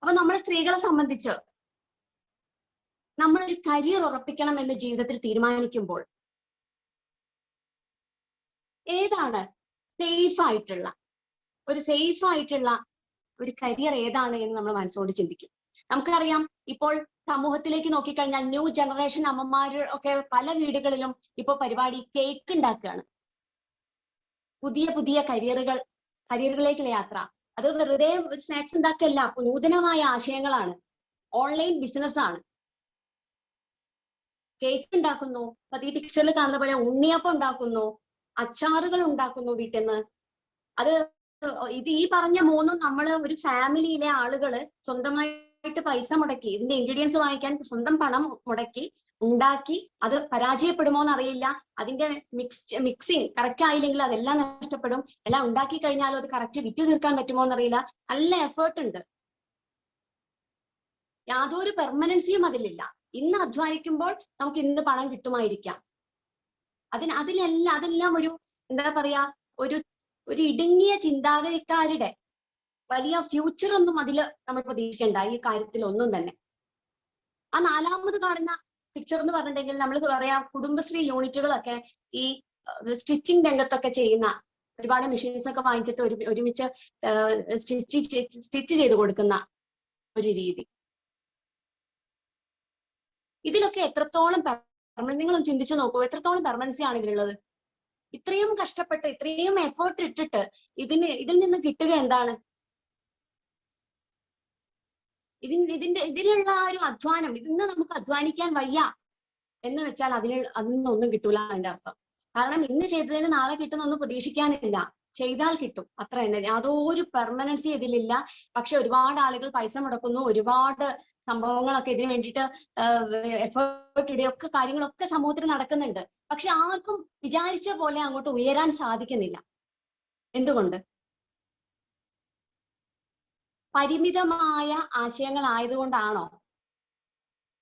അപ്പൊ നമ്മൾ സ്ത്രീകളെ സംബന്ധിച്ച് നമ്മളൊരു കരിയർ ഉറപ്പിക്കണം എന്ന് ജീവിതത്തിൽ തീരുമാനിക്കുമ്പോൾ ഏതാണ് സേഫ് ആയിട്ടുള്ള ഒരു കരിയർ ഏതാണ് എന്ന് നമ്മൾ മനസ്സോട് ചിന്തിക്കും. നമുക്കറിയാം, ഇപ്പോൾ സമൂഹത്തിലേക്ക് നോക്കിക്കഴിഞ്ഞാൽ ന്യൂ ജനറേഷൻ അമ്മമാര് ഒക്കെ പല വീടുകളിലും ഇപ്പൊ പരിപാടി കേക്ക് ഉണ്ടാക്കുകയാണ്. പുതിയ പുതിയ കരിയറുകളിലേക്കുള്ള യാത്ര. അത് വെറുതെ സ്നാക്സ് ഉണ്ടാക്കല്ല, നൂതനമായ ആശയങ്ങളാണ്. ഓൺലൈൻ ബിസിനസ് ആണ്. കേക്ക് ഉണ്ടാക്കുന്നു, ഈ പിക്ചറിൽ കാണുന്ന പോലെ ഉണ്ണിയപ്പം ഉണ്ടാക്കുന്നു, അച്ചാറുകൾ ഉണ്ടാക്കുന്നു വീട്ടിൽ നിന്ന്. അത് ഈ പറഞ്ഞ മൂന്നും നമ്മള് ഒരു ഫാമിലിയിലെ ആളുകള് സ്വന്തമായിട്ട് പൈസ മുടക്കി ഇതിന്റെ ഇൻഗ്രീഡിയൻസ് വാങ്ങിക്കാൻ സ്വന്തം പണം മുടക്കി ഉണ്ടാക്കി. അത് പരാജയപ്പെടുമോ എന്നറിയില്ല. അതിന്റെ മിക്സിങ് കറക്റ്റ് ആയില്ലെങ്കിൽ അതെല്ലാം നഷ്ടപ്പെടും. എല്ലാം ഉണ്ടാക്കി കഴിഞ്ഞാലും അത് കറക്റ്റ് വിറ്റ് തീർക്കാൻ പറ്റുമോ എന്നറിയില്ല. നല്ല എഫേർട്ട് ഉണ്ട്. യാതൊരു പെർമനൻസിയും അതിലില്ല. ഇന്ന് അധ്വാനിക്കുമ്പോൾ നമുക്ക് ഇന്ന് പണം കിട്ടുമായിരിക്കാം. അതെല്ലാം ഒരു എന്താ പറയാ, ഒരു ഇടുങ്ങിയ ചിന്താഗതിക്കാരുടെ വലിയ ഫ്യൂച്ചർ ഒന്നും അതിൽ നമ്മൾ പ്രതീക്ഷിക്കേണ്ട ഈ കാര്യത്തിൽ ഒന്നും തന്നെ. ആ നാലാമത് കാണുന്ന പിക്ചർ എന്ന് പറഞ്ഞിട്ടുണ്ടെങ്കിൽ നമ്മൾ പറയാ കുടുംബശ്രീ യൂണിറ്റുകളൊക്കെ ഈ സ്റ്റിച്ചിങ് രംഗത്തൊക്കെ ചെയ്യുന്ന ഒരുപാട് മെഷീൻസ് ഒക്കെ വാങ്ങിച്ചിട്ട് ഒരുമിച്ച് സ്റ്റിച്ച് ചെയ്ത് കൊടുക്കുന്ന ഒരു രീതി. ഇതിലൊക്കെ എത്രത്തോളം നിങ്ങളൊന്ന് ചിന്തിച്ചു നോക്കൂ, എത്രത്തോളം പെർമനൻസി ആണ് ഇതിലുള്ളത്. ഇത്രയും കഷ്ടപ്പെട്ട് ഇത്രയും എഫേർട്ട് ഇട്ടിട്ട് ഇതിൽ നിന്ന് കിട്ടുക എന്താണ്? ഇതിലുള്ള ആ ഒരു അധ്വാനം, ഇതിന്ന് നമുക്ക് അധ്വാനിക്കാൻ വയ്യ എന്ന് വെച്ചാൽ അതിനൊന്നും കിട്ടൂല അതിന്റെ അർത്ഥം. കാരണം ഇന്ന് ചെയ്തതിന് നാളെ കിട്ടുന്നൊന്നും പ്രതീക്ഷിക്കാനില്ല. ചെയ്താൽ കിട്ടും, അത്ര തന്നെ. യാതൊരു പെർമനൻസി ഇതിലില്ല. പക്ഷെ ഒരുപാട് ആളുകൾ പൈസ മുടക്കുന്നു, ഒരുപാട് സംഭവങ്ങളൊക്കെ ഇതിനു വേണ്ടിയിട്ട് എഫേർട്ട് ഇടുകയൊക്കെ കാര്യങ്ങളൊക്കെ സമൂഹത്തിൽ നടക്കുന്നുണ്ട്. പക്ഷെ ആർക്കും വിചാരിച്ച പോലെ അങ്ങോട്ട് ഉയരാൻ സാധിക്കുന്നില്ല. എന്തുകൊണ്ട്? പരിമിതമായ ആശയങ്ങളായതുകൊണ്ടാണോ?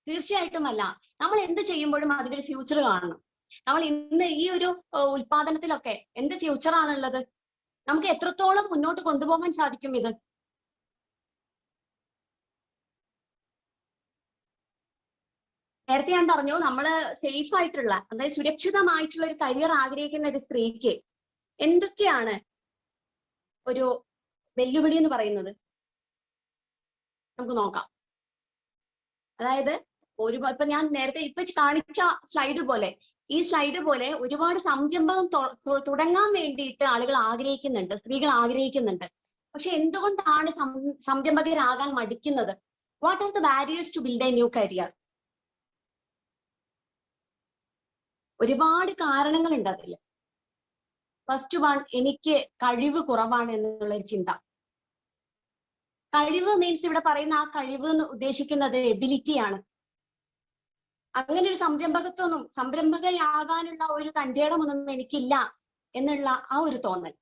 തീർച്ചയായിട്ടും അല്ല. നമ്മൾ എന്ത് ചെയ്യുമ്പോഴും അതിനൊരു ഫ്യൂച്ചർ കാണണം. നമ്മൾ ഇന്ന് ഈ ഒരു ഉൽപാദനത്തിലൊക്കെ എന്ത് ഫ്യൂച്ചറാണുള്ളത്? നമുക്ക് എത്രത്തോളം മുന്നോട്ട് കൊണ്ടുപോകാൻ സാധിക്കും ഇത്? നേരത്തെ ഞാൻ പറഞ്ഞു, നമ്മള് സേഫ് ആയിട്ടുള്ള, അതായത് സുരക്ഷിതമായിട്ടുള്ള ഒരു കരിയർ ആഗ്രഹിക്കുന്ന ഒരു സ്ത്രീക്ക് എന്തൊക്കെയാണ് ഒരു വെല്ലുവിളി എന്ന് പറയുന്നത് നമുക്ക് നോക്കാം. അതായത് ഇപ്പൊ ഞാൻ നേരത്തെ കാണിച്ച ഈ സ്ലൈഡ് പോലെ ഒരുപാട് സംരംഭം തുടങ്ങാൻ വേണ്ടിയിട്ട് ആളുകൾ ആഗ്രഹിക്കുന്നുണ്ട്, സ്ത്രീകൾ ആഗ്രഹിക്കുന്നുണ്ട്. പക്ഷെ എന്തുകൊണ്ടാണ് സംരംഭകരാകാൻ മടിക്കുന്നത്? What are the barriers to build a new career? ഒരുപാട് കാരണങ്ങളുണ്ട് അതിൽ. ഫസ്റ്റ് വൺ, എനിക്ക് കഴിവ് കുറവാണ് എന്നുള്ളൊരു ചിന്ത. കഴിവ് മീൻസ് ഇവിടെ പറയുന്ന ആ കഴിവ് എന്ന് ഉദ്ദേശിക്കുന്നത് എബിലിറ്റിയാണ്. അങ്ങനെ ഒരു സംരംഭകയാകാനുള്ള ഒരു തന്റേടമൊന്നും എനിക്കില്ല എന്നുള്ള ആ ഒരു തോന്നൽ.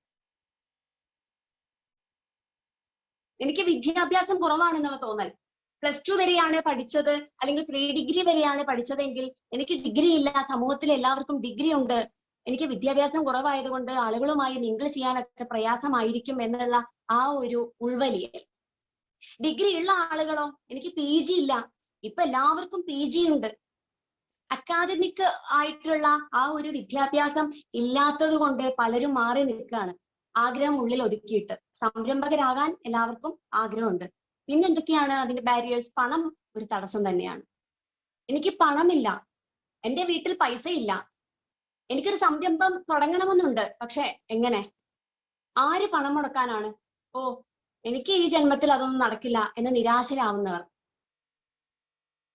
എനിക്ക് വിദ്യാഭ്യാസം കുറവാണെന്നുള്ള തോന്നൽ. +2 വരെയാണ് പഠിച്ചത്, അല്ലെങ്കിൽ പ്രീ ഡിഗ്രി വരെയാണ് പഠിച്ചതെങ്കിൽ എനിക്ക് ഡിഗ്രി ഇല്ല, സമൂഹത്തിൽ എല്ലാവർക്കും ഡിഗ്രി ഉണ്ട്, എനിക്ക് വിദ്യാഭ്യാസം കുറവായതുകൊണ്ട് ആളുകളുമായി മിങ്കിൾ ചെയ്യാനൊക്കെ പ്രയാസമായിരിക്കും എന്നുള്ള ആ ഒരു ഉൾവലിയൽ. ഡിഗ്രി ഉള്ള ആളുകളോ, എനിക്ക് PG ഇല്ല. ഇപ്പൊ എല്ലാവർക്കും PG ഉണ്ട്. അക്കാദമിക് ആയിട്ടുള്ള ആ ഒരു വിദ്യാഭ്യാസം ഇല്ലാത്തത് കൊണ്ട് പലരും മാറി നിൽക്കുകയാണ്, ആഗ്രഹം ഉള്ളിൽ ഒതുക്കിയിട്ട്. സംരംഭകരാകാൻ എല്ലാവർക്കും ആഗ്രഹമുണ്ട്. പിന്നെ എന്തൊക്കെയാണ് അതിന്റെ ബാരിയേഴ്സ്? പണം ഒരു തടസ്സം തന്നെയാണ്. എനിക്ക് പണമില്ല, എന്റെ വീട്ടിൽ പൈസ ഇല്ല, എനിക്കൊരു സംരംഭം തുടങ്ങണമെന്നുണ്ട്, പക്ഷെ എങ്ങനെ? ആര് പണം മുടക്കാനാണ്? എനിക്ക് ഈ ജന്മത്തിൽ അതൊന്നും നടക്കില്ല എന്ന് നിരാശരാവുന്നവർ.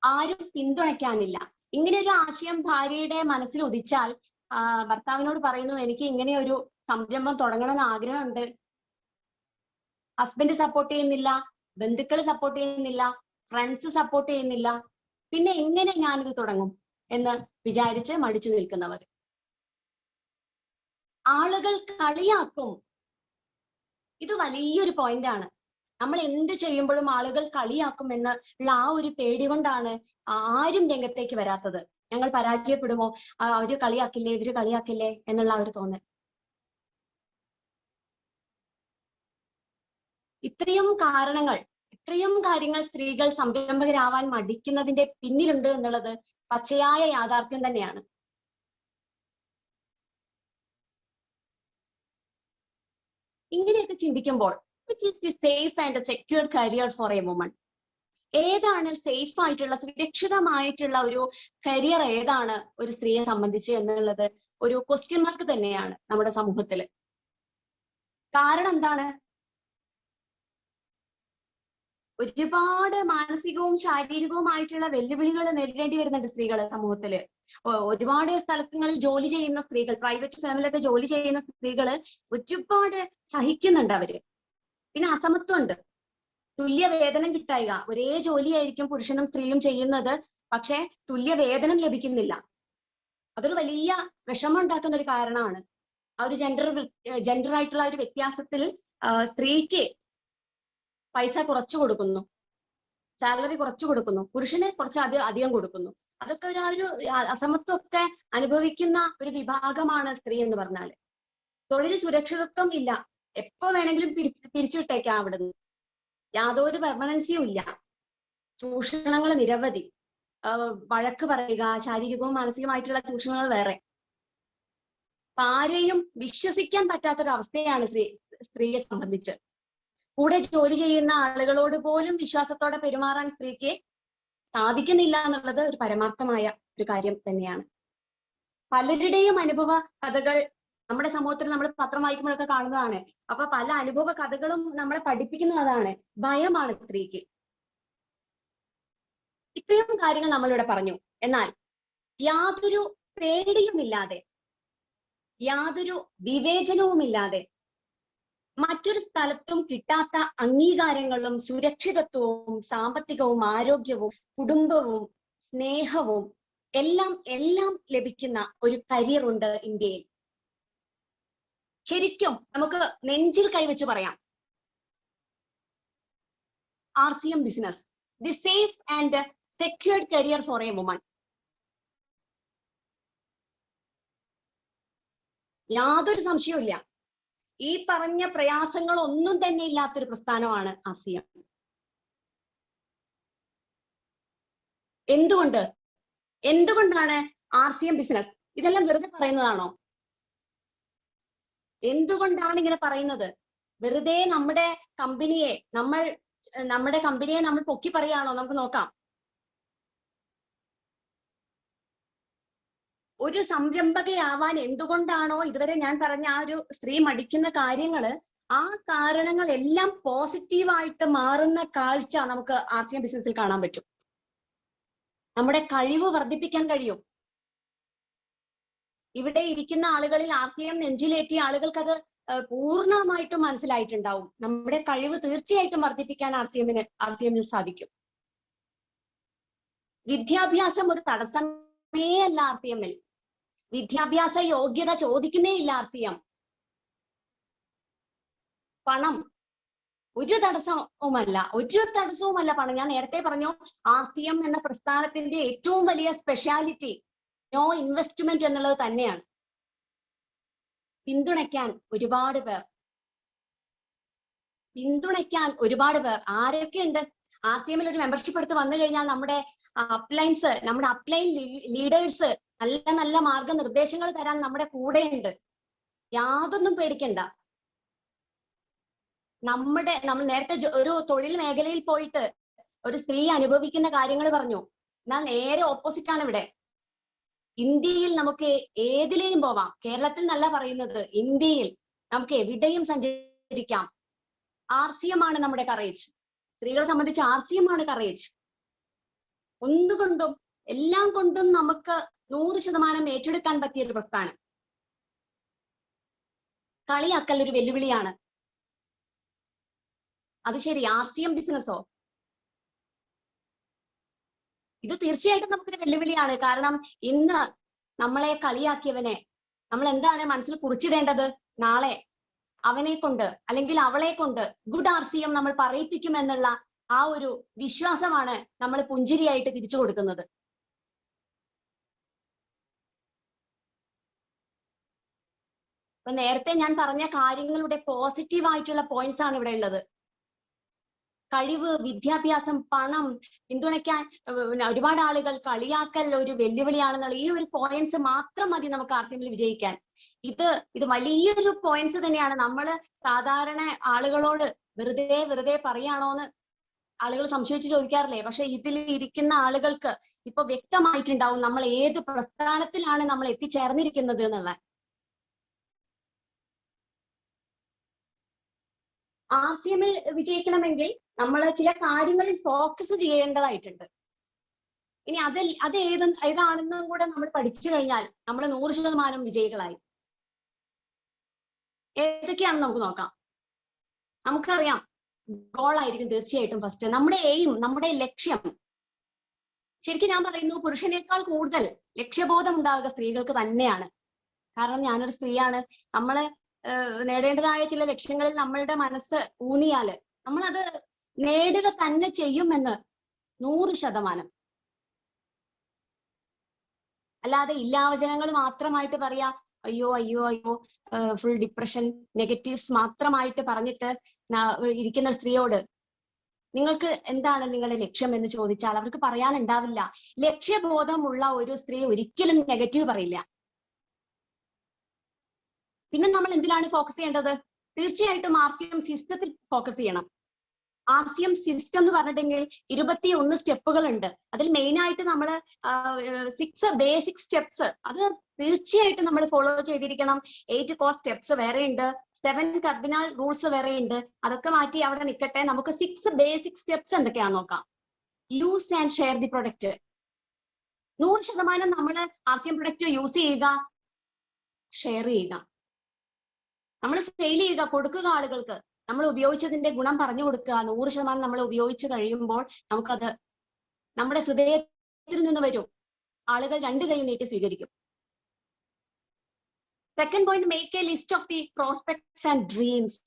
ആരും പിന്തുണയ്ക്കാനില്ല. ഇങ്ങനെ ഒരു ആശയം ഭാര്യയുടെ മനസ്സിൽ ഉദിച്ചാൽ ഭർത്താവിനോട് പറയുന്നു, എനിക്ക് ഇങ്ങനെ ഒരു സംരംഭം തുടങ്ങണമെന്ന് ആഗ്രഹമുണ്ട്, ഹസ്ബൻഡ് സപ്പോർട്ട് ചെയ്യുന്നില്ല, ബന്ധുക്കൾ സപ്പോർട്ട് ചെയ്യുന്നില്ല, ഫ്രണ്ട്സ് സപ്പോർട്ട് ചെയ്യുന്നില്ല, പിന്നെ എങ്ങനെ ഞാനിത് തുടങ്ങും എന്ന് വിചാരിച്ച് മടിച്ചു നിൽക്കുന്നവർ. ആളുകൾ കളിയാക്കും. ഇത് വലിയൊരു പോയിന്റ് ആണ്. നമ്മൾ എന്ത് ചെയ്യുമ്പോഴും ആളുകൾ കളിയാക്കും എന്നുള്ള ആ ഒരു പേടി കൊണ്ടാണ് ആരും രംഗത്തേക്ക് വരാത്തത്. ഞങ്ങൾ പരാജയപ്പെടുമോ, അവര് കളിയാക്കില്ലേ, ഇവര് കളിയാക്കില്ലേ എന്നുള്ള ഒരു തോന്നൽ. ഇത്രയും കാര്യങ്ങൾ സ്ത്രീകൾ സംരംഭകരാവാൻ മടിക്കുന്നതിന്റെ പിന്നിലുണ്ട് എന്നുള്ളത് പച്ചയായ യാഥാർത്ഥ്യം തന്നെയാണ്. ഇങ്ങനെയൊക്കെ ചിന്തിക്കുമ്പോൾ which is the safe and secure career for a woman? ഏതാണ് സേഫ് ആയിട്ടുള്ള, സുരക്ഷിതമായിട്ടുള്ള ഒരു കരിയർ ഏതാണ് ഒരു സ്ത്രീയെ സംബന്ധിച്ച് എന്നുള്ളത് ഒരു ക്വസ്റ്റ്യൻ മാർക്ക് തന്നെയാണ് നമ്മുടെ സമൂഹത്തില്. കാരണം എന്താണ്? ഒരുപാട് മാനസികവും ശാരീരികവുമായിട്ടുള്ള വെല്ലുവിളികൾ നേരിടേണ്ടി വരുന്നുണ്ട് സ്ത്രീകൾ സമൂഹത്തില്. ഒരുപാട് സ്ഥലങ്ങളിൽ ജോലി ചെയ്യുന്ന സ്ത്രീകൾ, പ്രൈവറ്റ് ഫേമിലൊക്കെ ജോലി ചെയ്യുന്ന സ്ത്രീകള് ഒരുപാട് സഹിക്കുന്നുണ്ട് അവര്. പിന്നെ അസമത്വം ഉണ്ട്, തുല്യ വേതനം കിട്ടായിക. ഒരേ ജോലിയായിരിക്കും പുരുഷനും സ്ത്രീയും ചെയ്യുന്നത്, പക്ഷെ തുല്യ വേതനം ലഭിക്കുന്നില്ല. അതൊരു വലിയ വിഷമം ഉണ്ടാക്കുന്ന ഒരു കാരണമാണ്. ആ ഒരു ജെൻഡർ ആയിട്ടുള്ള ഒരു വ്യത്യാസത്തിൽ സ്ത്രീക്ക് പൈസ കുറച്ചു കൊടുക്കുന്നു, സാലറി കുറച്ചു കൊടുക്കുന്നു, പുരുഷന് കുറച്ച് അധികം കൊടുക്കുന്നു. അതൊക്കെ ഒരു അസമത്വമൊക്കെ അനുഭവിക്കുന്ന ഒരു വിഭാഗമാണ് സ്ത്രീ എന്ന് പറഞ്ഞാല്. തൊഴിൽ സുരക്ഷിതത്വം ഇല്ല, എപ്പോ വേണമെങ്കിലും പിരിച്ചുവിട്ടേക്കാം അവിടുന്ന്, യാതൊരു പെർമനൻസിയും ഇല്ല. ചൂഷണങ്ങൾ നിരവധി, വഴക്ക് പറയുക, ശാരീരികവും മാനസികമായിട്ടുള്ള ചൂഷണങ്ങൾ വേറെ. ആരെയും വിശ്വസിക്കാൻ പറ്റാത്തൊരവസ്ഥയാണ് സ്ത്രീയെ സംബന്ധിച്ച്. കൂടെ ജോലി ചെയ്യുന്ന ആളുകളോട് പോലും വിശ്വാസത്തോടെ പെരുമാറാൻ സ്ത്രീക്ക് സാധിക്കുന്നില്ല എന്നുള്ളത് ഒരു പരമാർത്ഥമായ ഒരു കാര്യം തന്നെയാണ്. പലരുടെയും അനുഭവ കഥകൾ നമ്മുടെ സമൂഹത്തിൽ നമ്മൾ പത്രം വായിക്കുമ്പോഴൊക്കെ കാണുന്നതാണ്. അപ്പൊ പല അനുഭവ കഥകളും നമ്മളെ പഠിപ്പിക്കുന്നതാണ് ഭയമാണ് സ്ത്രീക്ക്. ഇത്രയും കാര്യങ്ങൾ നമ്മളിവിടെ പറഞ്ഞു. എന്നാൽ യാതൊരു പേടിയുമില്ലാതെ, യാതൊരു വിവേചനവുമില്ലാതെ, മറ്റൊരു സ്ഥലത്തും കിട്ടാത്ത അംഗീകാരങ്ങളും സുരക്ഷിതത്വവും സാമ്പത്തികവും ആരോഗ്യവും കുടുംബവും സ്നേഹവും എല്ലാം ലഭിക്കുന്ന ഒരു കരിയർ ഉണ്ട് ഇന്ത്യയിൽ. ശരിക്കും നമുക്ക് നെഞ്ചിൽ കൈവച്ച് പറയാം, RCM business, the safe and secured career four A woman. യാതൊരു സംശയവുമില്ല, ഈ പറഞ്ഞ പ്രയാസങ്ങളൊന്നും തന്നെ ഇല്ലാത്തൊരു പ്രസ്ഥാനമാണ് RCM. എന്തുകൊണ്ടാണ് RCM ബിസിനസ്? ഇതെല്ലാം വെറുതെ പറയുന്നതാണോ? എന്തുകൊണ്ടാണ് ഇങ്ങനെ പറയുന്നത്? വെറുതെ നമ്മുടെ കമ്പനിയെ നമ്മൾ പൊക്കി പറയാണോ? നമുക്ക് നോക്കാം. ഒരു സംരംഭകയാവാൻ എന്തുകൊണ്ടാണോ ഇതുവരെ ഞാൻ പറഞ്ഞ ആ ഒരു സ്ത്രീ മടിക്കുന്ന കാര്യങ്ങള്, ആ കാരണങ്ങളെല്ലാം പോസിറ്റീവായിട്ട് മാറുന്ന കാഴ്ച നമുക്ക് RCM ബിസിനസ്സിൽ കാണാൻ പറ്റും. നമ്മുടെ കഴിവ് വർദ്ധിപ്പിക്കാൻ കഴിയും. ഇവിടെ ഇരിക്കുന്ന ആളുകളിൽ RCM നെഞ്ചിലേറ്റിയ ആളുകൾക്ക് അത് പൂർണ്ണമായിട്ടും മനസ്സിലായിട്ടുണ്ടാവും. നമ്മുടെ കഴിവ് തീർച്ചയായിട്ടും വർദ്ധിപ്പിക്കാൻ RCM-ൽ സാധിക്കും. വിദ്യാഭ്യാസം ഒരു തടസ്സമേ അല്ല RCM-ൽ. വിദ്യാഭ്യാസ യോഗ്യത ചോദിക്കുന്നേ ഇല്ല RCM. പണം ഒരു തടസ്സവുമല്ല പണം. ഞാൻ നേരത്തെ പറഞ്ഞു, RCM എന്ന പ്രസ്ഥാനത്തിന്റെ ഏറ്റവും വലിയ സ്പെഷ്യാലിറ്റി നോ ഇൻവെസ്റ്റ്മെന്റ് എന്നുള്ളത് തന്നെയാണ്. പിന്തുണയ്ക്കാൻ ഒരുപാട് പേർ ആരൊക്കെയുണ്ട്? RCM-ൽ ഒരു മെമ്പർഷിപ്പ് എടുത്ത് വന്നു കഴിഞ്ഞാൽ നമ്മുടെ അപ്ലൈൻ ലീഡേഴ്സ് നല്ല മാർഗനിർദ്ദേശങ്ങൾ തരാൻ നമ്മുടെ കൂടെയുണ്ട്. യാതൊന്നും പേടിക്കണ്ട. നമ്മൾ നേരത്തെ ഒരു തൊഴിൽ മേഖലയിൽ പോയിട്ട് ഒരു സ്ത്രീ അനുഭവിക്കുന്ന കാര്യങ്ങൾ പറഞ്ഞു. എന്നാൽ നേരെ ഓപ്പോസിറ്റ് ആണ് ഇവിടെ. ഇന്ത്യയിൽ നമുക്ക് ഏതിലെയും പോവാം. കേരളത്തിൽ നല്ല പറയുന്നത്, ഇന്ത്യയിൽ നമുക്ക് എവിടെയും സഞ്ചരിക്കാം. RCM ആണ് നമ്മുടെ കറേജ്. സ്ത്രീകളെ സംബന്ധിച്ച് RCM ആണ് കറേജ്. ഒന്നുകൊണ്ടും എല്ലാം കൊണ്ടും നമുക്ക് 100% ഏറ്റെടുക്കാൻ പറ്റിയ ഒരു പ്രസ്ഥാനം. കളിയാക്കൽ ഒരു വെല്ലുവിളിയാണ്. അത് ശരി, RCM ബിസിനസ്സോ? ഇത് തീർച്ചയായിട്ടും നമുക്കൊരു വെല്ലുവിളിയാണ്. കാരണം ഇന്ന് നമ്മളെ കളിയാക്കിയവനെ നമ്മൾ എന്താണ് മനസ്സിൽ കുറിച്ചിടേണ്ടത്? നാളെ അവനെ കൊണ്ട് അല്ലെങ്കിൽ അവളെ കൊണ്ട് ഗുഡ് RCM നമ്മൾ പറയിപ്പിക്കുമെന്നുള്ള ആ ഒരു വിശ്വാസമാണ് നമ്മൾ പുഞ്ചിരിയായിട്ട് തിരിച്ചു കൊടുക്കുന്നത്. അപ്പൊ നേരത്തെ ഞാൻ പറഞ്ഞ കാര്യങ്ങളുടെ പോസിറ്റീവായിട്ടുള്ള പോയിന്റ്സ് ആണ് ഇവിടെ ഉള്ളത്. കഴിവ്, വിദ്യാഭ്യാസം, പണം, പിന്തുണയ്ക്കാൻ ഒരുപാട് ആളുകൾ, കളിയാക്കൽ ഒരു വെല്ലുവിളിയാണെന്നുള്ള ഈ ഒരു പോയിന്റ്സ് മാത്രം മതി നമുക്ക് RCM-ൽ വിജയിക്കാൻ. ഇത് വലിയൊരു പോയിന്റ്സ് തന്നെയാണ്. നമ്മൾ സാധാരണ ആളുകളോട് വെറുതെ പറയാണോന്ന് ആളുകൾ സംശയിച്ച് ചോദിക്കാറില്ലേ? പക്ഷെ ഇതിൽ ഇരിക്കുന്ന ആളുകൾക്ക് ഇപ്പൊ വ്യക്തമായിട്ടുണ്ടാവും നമ്മൾ ഏത് പ്രസ്ഥാനത്തിലാണ് നമ്മൾ എത്തിച്ചേർന്നിരിക്കുന്നത് എന്നുള്ള. RCM വിജയിക്കണമെങ്കിൽ നമ്മൾ ചില കാര്യങ്ങളിൽ ഫോക്കസ് ചെയ്യേണ്ടതായിട്ടുണ്ട്. ഇനി അത് ഏതാണെന്നും കൂടെ നമ്മൾ പഠിച്ചു കഴിഞ്ഞാൽ നമ്മൾ 100% വിജയികളായി. ഏതൊക്കെയാണെന്ന് നമുക്ക് നോക്കാം. നമുക്കറിയാം, ഗോൾ ആയിരിക്കും തീർച്ചയായിട്ടും ഫസ്റ്റ്. നമ്മുടെ എയിം, നമ്മുടെ ലക്ഷ്യം. ശരിക്കും ഞാൻ പറയുന്നു, പുരുഷനേക്കാൾ കൂടുതൽ ലക്ഷ്യബോധം ഉണ്ടാവുക സ്ത്രീകൾക്ക് തന്നെയാണ്. കാരണം ഞാനൊരു സ്ത്രീയാണ്. നമ്മള് നേടേണ്ടതായ ചില ലക്ഷ്യങ്ങളിൽ നമ്മളുടെ മനസ്സ് ഊന്നിയാല് നമ്മളത് നേടുക തന്നെ ചെയ്യുമെന്ന് 100%. അല്ലാതെ ഇല്ലാവചനങ്ങൾ മാത്രമായിട്ട് പറയാ, അയ്യോ അയ്യോ അയ്യോ, ഫുൾ ഡിപ്രഷൻ, നെഗറ്റീവ്സ് മാത്രമായിട്ട് പറഞ്ഞിട്ട് ഇരിക്കുന്ന സ്ത്രീയോട് നിങ്ങൾക്ക് എന്താണ് നിങ്ങളുടെ ലക്ഷ്യം എന്ന് ചോദിച്ചാൽ അവർക്ക് പറയാനുണ്ടാവില്ല. ലക്ഷ്യബോധമുള്ള ഒരു സ്ത്രീ ഒരിക്കലും നെഗറ്റീവ് പറയില്ല. പിന്നെ നമ്മൾ എന്തിലാണ് ഫോക്കസ് ചെയ്യേണ്ടത്? തീർച്ചയായിട്ടും RCM സിസ്റ്റത്തിൽ ഫോക്കസ് ചെയ്യണം. RCM സിസ്റ്റം എന്ന് പറഞ്ഞിട്ടുണ്ടെങ്കിൽ 21 സ്റ്റെപ്പുകൾ ഉണ്ട്. അതിൽ മെയിൻ ആയിട്ട് നമ്മൾ 6 ബേസിക് സ്റ്റെപ്സ് അത് തീർച്ചയായിട്ടും നമ്മൾ ഫോളോ ചെയ്തിരിക്കണം. 8 കോർ സ്റ്റെപ്സ് വേറെ ഉണ്ട്, 7 കർദിനാൾ റൂൾസ് വേറെ ഉണ്ട്. അതൊക്കെ മാറ്റി അവിടെ നിൽക്കട്ടെ. നമുക്ക് 6 ബേസിക് സ്റ്റെപ്സ് എന്തൊക്കെയാന്ന് നോക്കാം. Use and share the product. 100% നമ്മൾ RCM പ്രൊഡക്റ്റ് യൂസ് ചെയ്യുക, ഷെയർ ചെയ്യുക, നമ്മൾ സെയിൽ ചെയ്യുക, കൊടുക്കുക ആളുകൾക്ക്. നമ്മൾ ഉപയോഗിച്ചതിന്റെ ഗുണം പറഞ്ഞു കൊടുക്കുക. 100% നമ്മൾ ഉപയോഗിച്ച് കഴിയുമ്പോൾ നമുക്കത് നമ്മുടെ ഹൃദയത്തിൽ നിന്ന് വരും. ആളുകൾ 2 കൈ നീട്ടി സ്വീകരിക്കും. Second point, make a list of the prospects and dreams.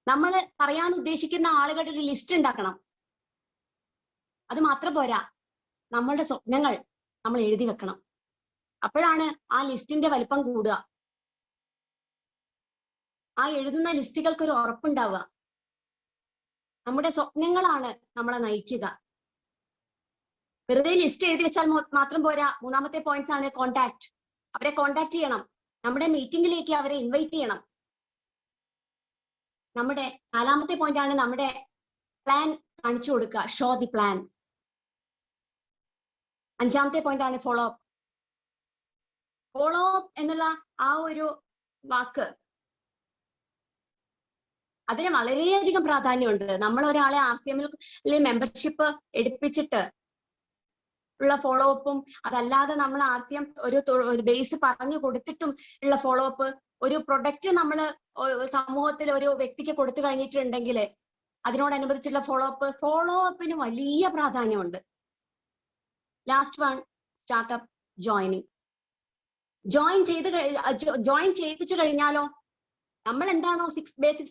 നമ്മൾ പറയാൻ ഉദ്ദേശിക്കുന്ന ആളുകളുടെ ഒരു ലിസ്റ്റ് ഉണ്ടാക്കണം. അത് മാത്രം പോരാ, നമ്മളുടെ സ്വപ്നങ്ങൾ നമ്മൾ എഴുതി വെക്കണം. അപ്പോഴാണ് ആ ലിസ്റ്റിന്റെ വലിപ്പം കൂടുക. ആ എഴുതുന്ന ലിസ്റ്റുകൾക്ക് ഒരു ഉറപ്പുണ്ടാവുക. നമ്മുടെ സ്വപ്നങ്ങളാണ് നമ്മളെ നയിക്കുക. വെറുതെ ലിസ്റ്റ് എഴുതി വെച്ചാൽ മാത്രം പോരാ. 3-ാമത്തെ പോയിന്റ്സ് ആണ് കോണ്ടാക്ട്. അവരെ കോണ്ടാക്ട് ചെയ്യണം. നമ്മുടെ മീറ്റിംഗിലേക്ക് അവരെ ഇൻവൈറ്റ് ചെയ്യണം. നമ്മുടെ 4-ാമത്തെ പോയിന്റ് ആണ് നമ്മുടെ പ്ലാൻ കാണിച്ചു കൊടുക്കുക, ഷോ ദി പ്ലാൻ. 5-ാമത്തെ പോയിന്റ് ആണ് ഫോളോ അപ്പ്. ഫോളോ അപ്പ് എന്നുള്ള ആ ഒരു വാക്ക്, അതിന് വളരെയധികം പ്രാധാന്യമുണ്ട്. നമ്മൾ ഒരാളെ RCM മെമ്പർഷിപ്പ് എടുപ്പിച്ചിട്ട് ഉള്ള ഫോളോ അപ്പും, അതല്ലാതെ നമ്മൾ RCM ഒരു ബേസ് പറഞ്ഞു കൊടുത്തിട്ടും ഉള്ള ഫോളോ അപ്പ്, ഒരു പ്രൊഡക്റ്റ് നമ്മൾ സമൂഹത്തിൽ ഒരു വ്യക്തിക്ക് കൊടുത്തു കഴിഞ്ഞിട്ടുണ്ടെങ്കിൽ അതിനോടനുബന്ധിച്ചുള്ള ഫോളോ അപ്പിന് വലിയ പ്രാധാന്യമുണ്ട്. Last one, startup joining. Join ചെയ്യിപ്പിച്ചു കഴിഞ്ഞാലോ നമ്മൾ എന്താണോ 6 ബേസിക്